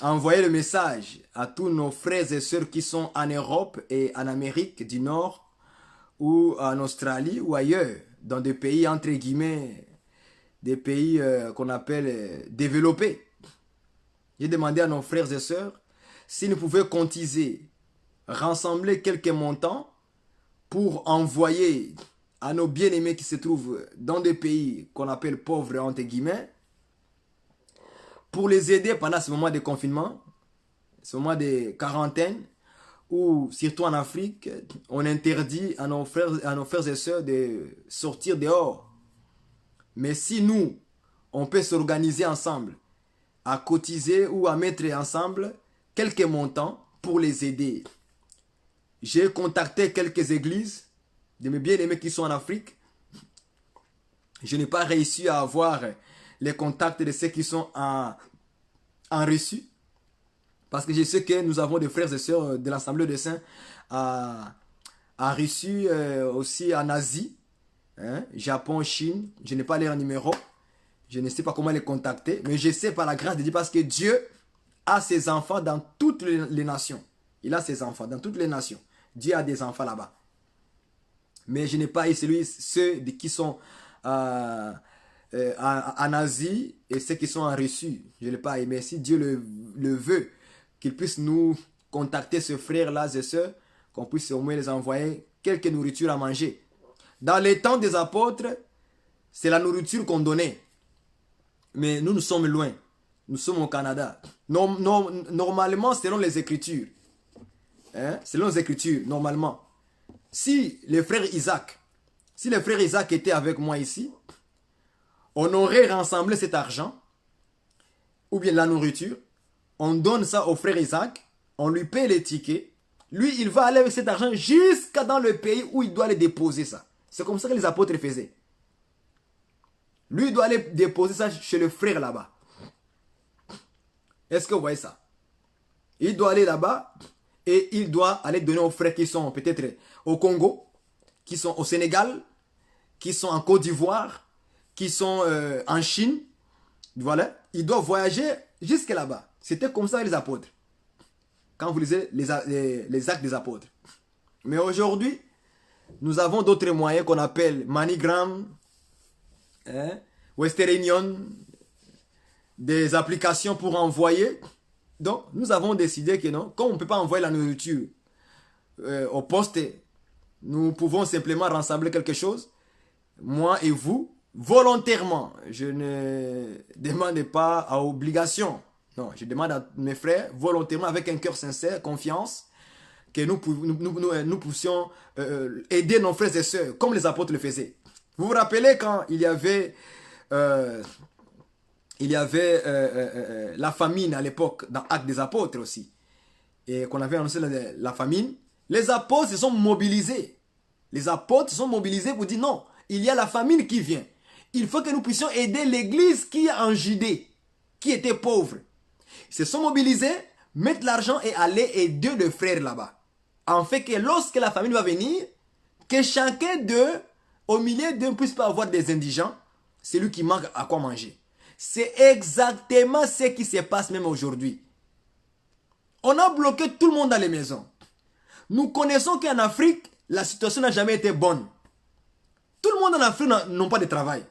envoyé le message à tous nos frères et sœurs qui sont en Europe et en Amérique du Nord ou en Australie ou ailleurs, dans des pays entre guillemets, des pays qu'on appelle développés. J'ai demandé à nos frères et sœurs s'ils nous pouvaient cotiser, rassembler quelques montants pour envoyer à nos bien-aimés qui se trouvent dans des pays qu'on appelle pauvres entre guillemets, pour les aider pendant ce moment de confinement, ce moment de quarantaine, où surtout en Afrique, on interdit à nos frères et sœurs de sortir dehors. Mais si nous, on peut s'organiser ensemble, à cotiser ou à mettre ensemble quelques montants pour les aider. J'ai contacté quelques églises de mes bien-aimés qui sont en Afrique. Je n'ai pas réussi à avoir les contacts de ceux qui sont en Russie. Parce que je sais que nous avons des frères et sœurs de l'Assemblée des Saints en Russie, aussi en Asie, hein, Japon, Chine. Je n'ai pas leur numéro. Je ne sais pas comment les contacter. Mais je sais par la grâce de Dieu parce que Dieu a ses enfants dans toutes les nations. Il a ses enfants dans toutes les nations. Dieu a des enfants là-bas. Mais je n'ai pas eu ceux qui sont en Asie et ceux qui sont en Russie. Je ne l'ai pas eu. Mais si Dieu le veut, qu'il puisse nous contacter, ce frère-là et sœurs, qu'on puisse au moins les envoyer quelques nourritures à manger. Dans les temps des apôtres, c'est la nourriture qu'on donnait. Mais nous sommes loin. Nous sommes au Canada. Normalement, selon les Écritures, selon les Écritures, normalement, si les frères Isaac était avec moi ici, on aurait rassemblé cet argent, ou bien la nourriture, on donne ça au frère Isaac, on lui paye les tickets, lui, il va aller avec cet argent jusqu'à dans le pays où il doit aller déposer ça. C'est comme ça que les apôtres faisaient. Lui, il doit aller déposer ça chez le frère là-bas. Est-ce que vous voyez ça? Il doit aller là-bas et il doit aller donner aux frères qui sont peut-être au Congo, qui sont au Sénégal, qui sont en Côte d'Ivoire, qui sont en Chine. Voilà. Il doit voyager jusqu'à là-bas. C'était comme ça les apôtres. Quand vous lisez les actes des apôtres. Mais aujourd'hui, nous avons d'autres moyens qu'on appelle MoneyGram, Western Union, des applications pour envoyer. Donc, nous avons décidé que non, comme on ne peut pas envoyer la nourriture au poste, nous pouvons simplement rassembler quelque chose, moi et vous, volontairement. Je ne demande pas à obligation. Non, je demande à mes frères, volontairement, avec un cœur sincère, confiance, que nous puissions aider nos frères et sœurs, comme les apôtres le faisaient. Vous vous rappelez quand il y avait la famine à l'époque, dans Actes des Apôtres aussi, et qu'on avait annoncé la famine, les apôtres se sont mobilisés. Les apôtres se sont mobilisés pour dire non, il y a la famine qui vient. Il faut que nous puissions aider l'église qui est en Judée, qui était pauvre. Ils se sont mobilisés, mettre l'argent et aller aider le frère là-bas. En fait que lorsque la famine va venir, que chacun d'eux, au milieu d'eux, ne puisse pas avoir des indigents, c'est lui qui manque à quoi manger. C'est exactement ce qui se passe même aujourd'hui. On a bloqué tout le monde dans les maisons. Nous connaissons qu'en Afrique, la situation n'a jamais été bonne. Tout le monde en Afrique n'a pas de travail.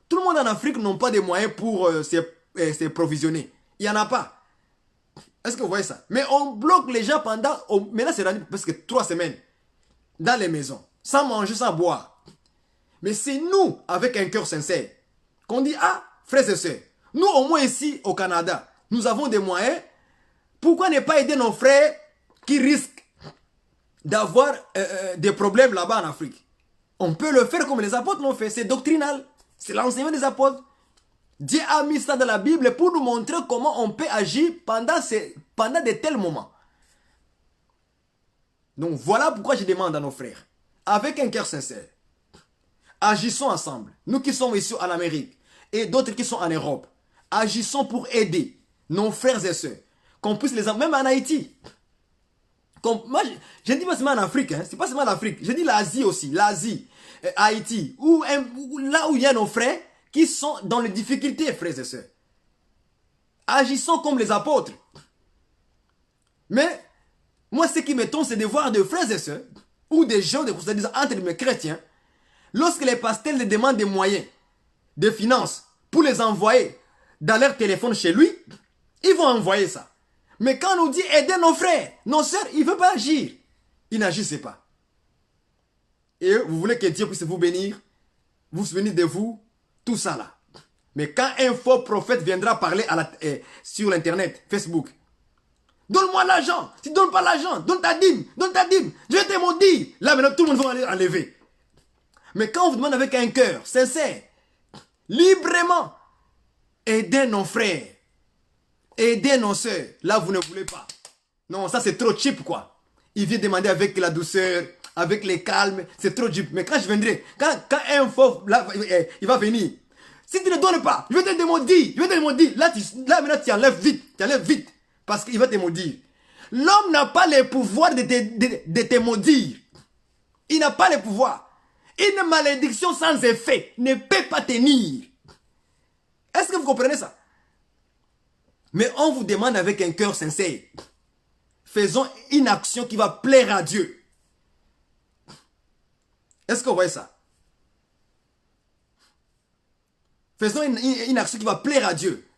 Tout le monde en Afrique n'a pas de moyens pour se provisionner. Il n'y en a pas. Est-ce que vous voyez ça? Mais on bloque les gens pendant... Maintenant, c'est rendu presque 3 semaines. Dans les maisons. Sans manger, sans boire. Mais c'est nous, avec un cœur sincère, qu'on dit, ah, frères et sœurs, nous au moins ici au Canada, nous avons des moyens. Pourquoi ne pas aider nos frères qui risquent d'avoir des problèmes là-bas en Afrique? On peut le faire comme les apôtres l'ont fait. C'est doctrinal. C'est l'enseignement des apôtres. Dieu a mis ça dans la Bible pour nous montrer comment on peut agir pendant de tels moments. Donc voilà pourquoi je demande à nos frères, avec un cœur sincère, agissons ensemble. Nous qui sommes ici en Amérique et d'autres qui sont en Europe, agissons pour aider nos frères et sœurs. Qu'on puisse les emmener, même en Haïti. Moi, je ne dis pas seulement en Afrique, hein, c'est pas seulement l'Afrique. Je dis l'Asie aussi, l'Asie, Haïti, là où il y a nos frères qui sont dans les difficultés, frères et sœurs. Agissons comme les apôtres. Mais, moi, ce qui m'étonne, c'est de voir des frères et sœurs, ou des gens, entre les chrétiens, lorsque les pasteurs les demandent des moyens, des finances, pour les envoyer dans leur téléphone chez lui, ils vont envoyer ça. Mais quand on nous dit aider nos frères, nos sœurs, ils ne veulent pas agir. Ils n'agissent pas. Et vous voulez que Dieu puisse vous bénir, vous souvenir de vous, tout ça là. Mais quand un faux prophète viendra parler sur l'internet, Facebook, donne-moi l'argent. Si tu ne donnes pas l'argent, donne ta dîme, je vais te maudire. Là maintenant tout le monde va aller enlever. Mais quand on vous demande avec un cœur sincère, librement, aidez nos frères, aidez nos soeurs, là vous ne voulez pas. Non, ça c'est trop cheap quoi. Il vient demander avec la douceur, avec les calmes, c'est trop cheap. Mais quand je viendrai, quand un faux, là, il va venir. Si tu ne donnes pas, je vais te maudire, Là maintenant tu enlèves vite, parce qu'il va te maudire. L'homme n'a pas le pouvoir de te maudire. Il n'a pas le pouvoir. Une malédiction sans effet ne peut pas tenir. Est-ce que vous comprenez ça? Mais on vous demande avec un cœur sincère. Faisons une action qui va plaire à Dieu. Est-ce que vous voyez ça? Faisons une action qui va plaire à Dieu.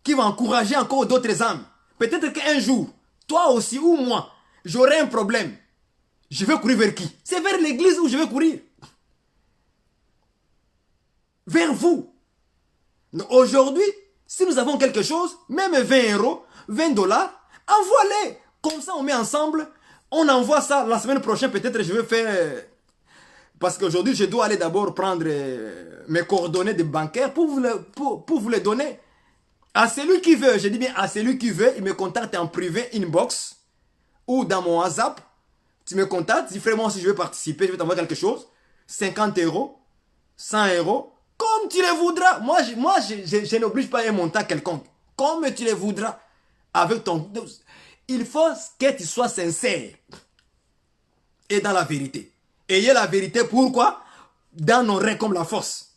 Qui va encourager encore d'autres âmes. Peut-être qu'un jour, toi aussi ou moi, j'aurai un problème. Je vais courir vers qui? C'est vers l'église où je vais courir. vers vous. Aujourd'hui, si nous avons quelque chose, même 20 euros, 20 dollars, envoie-les. Comme ça, on met ensemble, on envoie ça. La semaine prochaine, peut-être, je vais faire... Parce qu'aujourd'hui, je dois aller d'abord prendre mes coordonnées de bancaire pour vous les donner. À celui qui veut, je dis bien à celui qui veut, il me contacte en privé, inbox, ou dans mon WhatsApp. Tu me contactes, dis frère, moi si je veux participer, je vais t'envoyer quelque chose. 50 euros, 100 euros, comme tu les voudras. Moi, je n'oblige pas un montant quelconque. Comme tu les voudras. Avec ton... Il faut que tu sois sincère. Et dans la vérité. Ayez la vérité, pourquoi? Dans nos reins comme la force.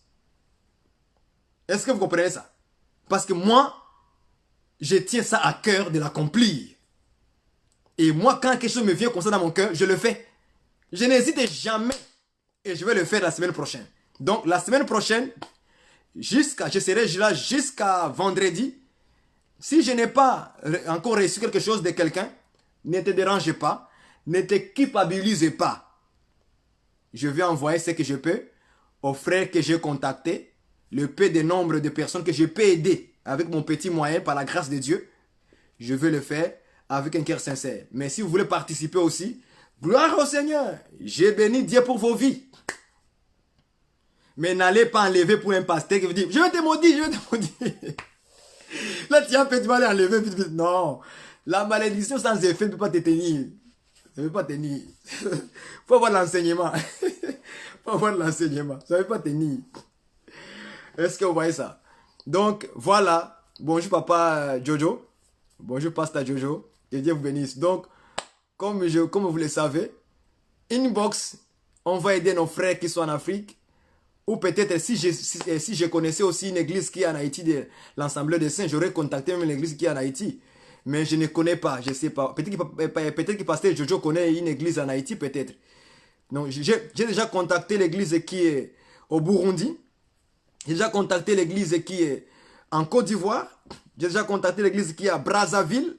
Est-ce que vous comprenez ça? Parce que moi, je tiens ça à cœur de l'accomplir. Et moi, quand quelque chose me vient comme ça dans mon cœur, je le fais. Je n'hésite jamais. Et je vais le faire la semaine prochaine. Donc, la semaine prochaine, je serai là jusqu'à vendredi. Si je n'ai pas encore reçu quelque chose de quelqu'un, ne te dérange pas. Ne te culpabilise pas. Je vais envoyer ce que je peux aux frères que j'ai contactés, le peu de nombre de personnes que je peux aider avec mon petit moyen par la grâce de Dieu. Je vais le faire avec un cœur sincère. Mais si vous voulez participer aussi, gloire au Seigneur. J'ai béni Dieu pour vos vies. Mais n'allez pas enlever pour un pasteur qui vous dit, je vais te maudire, je vais te maudire. Là, tu as un peu du mal à enlever. Non, la malédiction sans effet ne peut pas te tenir. Ça ne veut pas tenir. Il faut avoir l'enseignement. Il faut avoir l'enseignement. Ça ne veut pas tenir. Est-ce que vous voyez ça? Donc, voilà. Bonjour, papa Jojo. Bonjour, pasteur Jojo. Que Dieu vous bénisse. Donc, comme vous le savez, inbox, on va aider nos frères qui sont en Afrique. Ou peut-être, si je connaissais aussi une église qui est en Haïti, de l'Assemblée des Saints, j'aurais contacté même l'église qui est en Haïti. Mais je ne connais pas, je ne sais pas. Peut-être que pasteur Jojo connaît une église en Haïti, peut-être. Donc, j'ai déjà contacté l'église qui est au Burundi. J'ai déjà contacté l'église qui est en Côte d'Ivoire. J'ai déjà contacté l'église qui est à Brazzaville.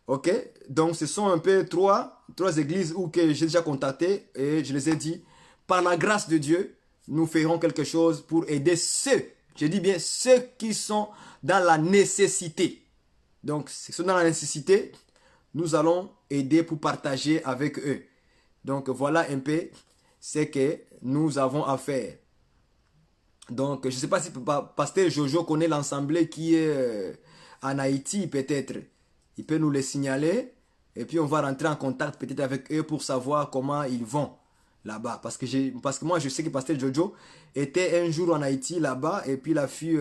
Ok? Donc, ce sont un peu trois églises où j'ai déjà contacté. Et je les ai dit, par la grâce de Dieu, nous ferons quelque chose pour aider ceux, je dis bien ceux qui sont dans la nécessité. Donc, ceux qui sont dans la nécessité, nous allons aider pour partager avec eux. Donc, voilà un peu ce que nous avons à faire. Donc, je ne sais pas si pasteur Jojo connaît l'assemblée qui est en Haïti, peut-être. Il peut nous le signaler. Et puis, on va rentrer en contact peut-être avec eux pour savoir comment ils vont là-bas. Parce que moi, je sais que pasteur Jojo était un jour en Haïti, là-bas. Et puis, il a pu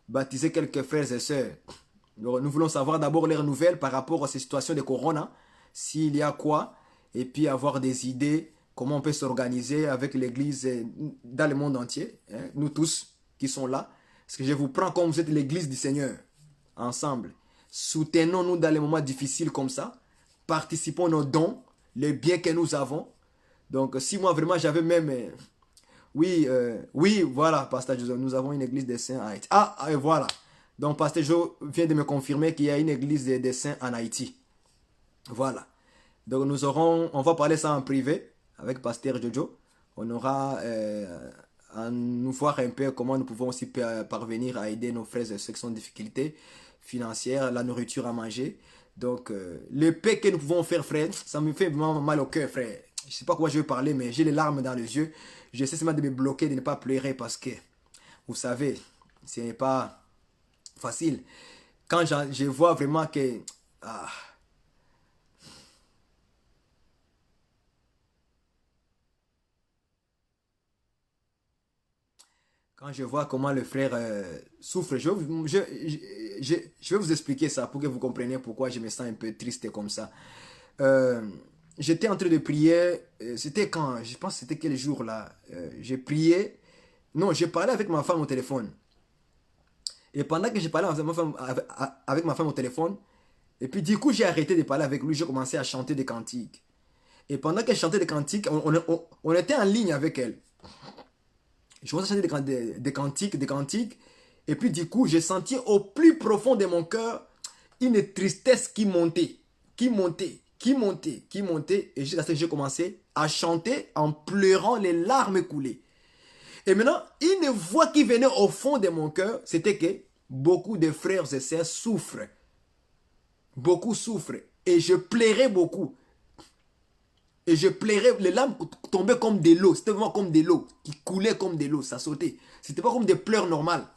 baptiser quelques frères et sœurs. Donc, nous voulons savoir d'abord leurs nouvelles par rapport à ces situations de corona. S'il y a quoi. Et puis, avoir des idées. Comment on peut s'organiser avec l'église dans le monde entier. Hein, nous tous qui sont là. Parce que je vous prends comme vous êtes l'église du Seigneur. Ensemble. Soutenons-nous dans les moments difficiles comme ça. Participons nos dons. Les biens que nous avons. Donc, si moi vraiment j'avais même... oui, voilà, pasteur Joe, nous avons une église des saints en Haïti. Et voilà. Donc, pasteur Joe vient de me confirmer qu'il y a une église des saints en Haïti. Voilà. Donc, on va parler ça en privé avec pasteur Jojo. On aura à nous voir un peu comment nous pouvons aussi parvenir à aider nos frères et ceux qui sont en difficulté financière, la nourriture à manger. Donc, le paix que nous pouvons faire, frère, ça me fait vraiment mal au cœur, frère. Je ne sais pas quoi je vais parler, mais j'ai les larmes dans les yeux. J'essaie seulement de me bloquer, de ne pas pleurer parce que, vous savez, ce n'est pas facile. Quand je vois vraiment que... Quand je vois comment le frère souffre, je vais vous expliquer ça pour que vous compreniez pourquoi je me sens un peu triste comme ça. J'étais en train de prier, c'était quand, je pense que c'était quel jour là, j'ai prié, non, j'ai parlé avec ma femme au téléphone. Et pendant que j'ai parlé avec ma femme au téléphone, et puis du coup j'ai arrêté de parler avec lui, j'ai commencé à chanter des cantiques. Et pendant qu'elle chantait des cantiques, on était en ligne avec elle. Je commençais à chanter des cantiques. Et puis du coup, j'ai senti au plus profond de mon cœur une tristesse qui montait. Et jusqu'à ce que j'ai commencé à chanter en pleurant, les larmes coulaient. Et maintenant, une voix qui venait au fond de mon cœur, c'était que beaucoup de frères et sœurs souffrent. Beaucoup souffrent. Et je plairais beaucoup. Et je plairais, les larmes tombaient comme de l'eau. C'était vraiment comme de l'eau, qui coulait comme de l'eau, ça sautait. C'était pas comme des pleurs normales.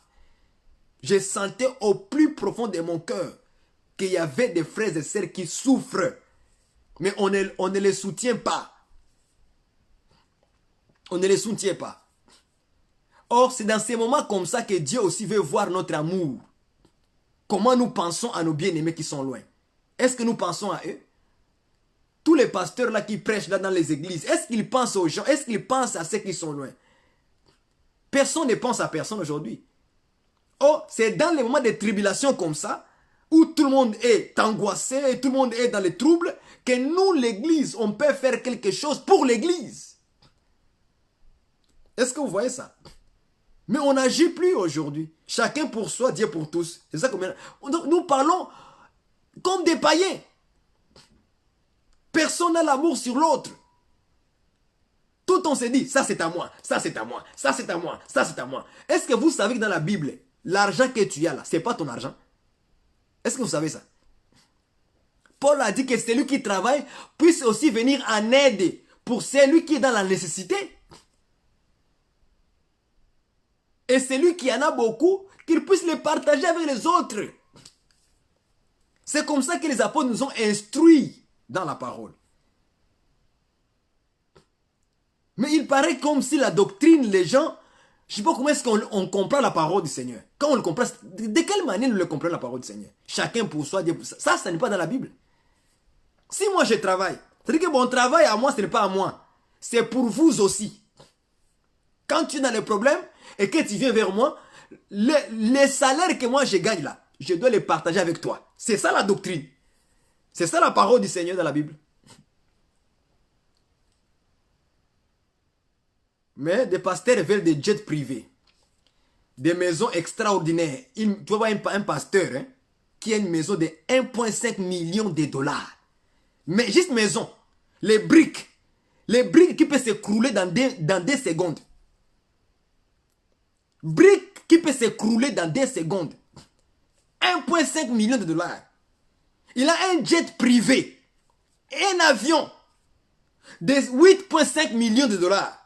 Je sentais au plus profond de mon cœur qu'il y avait des frères et sœurs qui souffrent. Mais on ne les soutient pas. On ne les soutient pas. Or, c'est dans ces moments comme ça que Dieu aussi veut voir notre amour. Comment nous pensons à nos bien-aimés qui sont loin. Est-ce que nous pensons à eux? Tous les pasteurs là qui prêchent là dans les églises, est-ce qu'ils pensent aux gens? Est-ce qu'ils pensent à ceux qui sont loin? Personne ne pense à personne aujourd'hui. Oh, c'est dans les moments de tribulation comme ça, où tout le monde est angoissé et tout le monde est dans les troubles, que nous, l'église, on peut faire quelque chose pour l'église. Est-ce que vous voyez ça? Mais on n'agit plus aujourd'hui. Chacun pour soi, Dieu pour tous. C'est ça combien. Nous parlons comme des païens. Personne n'a l'amour sur l'autre. Tout on se dit, ça c'est à moi, ça c'est à moi, ça c'est à moi, ça c'est à moi. Est-ce que vous savez que dans la Bible, l'argent que tu as là, c'est pas ton argent? Est-ce que vous savez ça? Paul a dit que celui qui travaille puisse aussi venir en aide pour celui qui est dans la nécessité. Et celui qui en a beaucoup, qu'il puisse les partager avec les autres. C'est comme ça que les apôtres nous ont instruits dans la parole. Mais il paraît comme si la doctrine, les gens, je ne sais pas comment est-ce qu'on comprend la parole du Seigneur. Quand on le comprend, de quelle manière nous le comprenons la parole du Seigneur? Chacun pour soi, Dieu pour ça. Ça n'est pas dans la Bible. Si moi je travaille, c'est-à-dire que mon travail à moi, ce n'est pas à moi. C'est pour vous aussi. Quand tu as des problèmes et que tu viens vers moi, les salaires que moi je gagne là, je dois les partager avec toi. C'est ça la doctrine. C'est ça la parole du Seigneur dans la Bible. Mais des pasteurs veulent des jets privés, des maisons extraordinaires. Tu vas voir un pasteur qui a une maison de 1,5 million de dollars. Mais juste maison. Les briques qui peuvent s'écrouler dans des secondes. Briques qui peuvent s'écrouler dans des secondes. 1,5 million de dollars. Il a un jet privé. Un avion de 8,5 millions de dollars.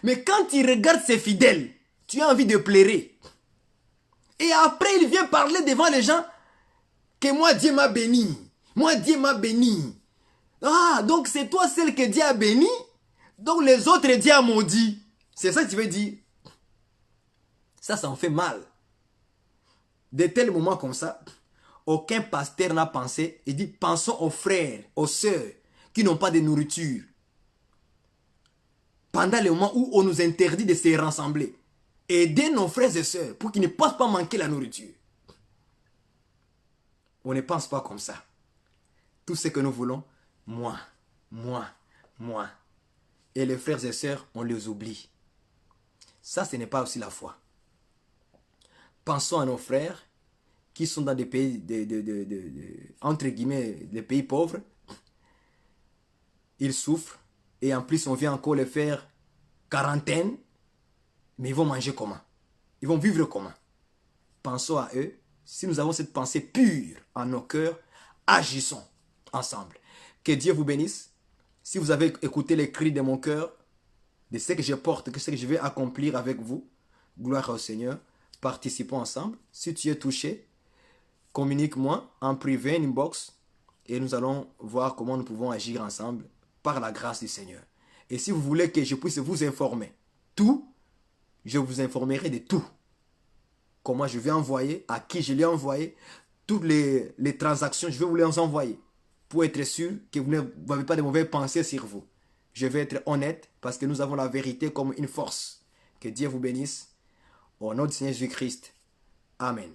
Mais quand il regarde ses fidèles, tu as envie de pleurer. Et après, il vient parler devant les gens que moi, Dieu m'a béni. Moi, Dieu m'a béni. Ah, donc c'est toi celle que Dieu a béni. Donc les autres, Dieu a maudit. C'est ça que tu veux dire? Ça en fait mal. De tels moments comme ça, aucun pasteur n'a pensé. Il dit, pensons aux frères, aux sœurs qui n'ont pas de nourriture. Pendant le moment où on nous interdit de se rassembler. Aider nos frères et sœurs pour qu'ils ne puissent pas manquer la nourriture. On ne pense pas comme ça. Tout ce que nous voulons, moi. Et les frères et sœurs, on les oublie. Ça, ce n'est pas aussi la foi. Pensons à nos frères qui sont dans des pays, entre guillemets, des pays pauvres. Ils souffrent. Et en plus, on vient encore les faire quarantaine. Mais ils vont manger comment? Ils vont vivre comment? Pensons à eux. Si nous avons cette pensée pure en nos cœurs, agissons ensemble. Que Dieu vous bénisse. Si vous avez écouté les cris de mon cœur, de ce que je porte, de ce que je vais accomplir avec vous, gloire au Seigneur, participons ensemble. Si tu es touché, communique-moi en privé, en inbox, et nous allons voir comment nous pouvons agir ensemble par la grâce du Seigneur. Et si vous voulez que je puisse vous informer tout, je vous informerai de tout. Comment je vais envoyer, à qui je l'ai envoyé, toutes les transactions, je vais vous les envoyer pour être sûr que vous n'avez pas de mauvaises pensées sur vous. Je vais être honnête parce que nous avons la vérité comme une force. Que Dieu vous bénisse. Au nom du Seigneur Jésus-Christ. Amen.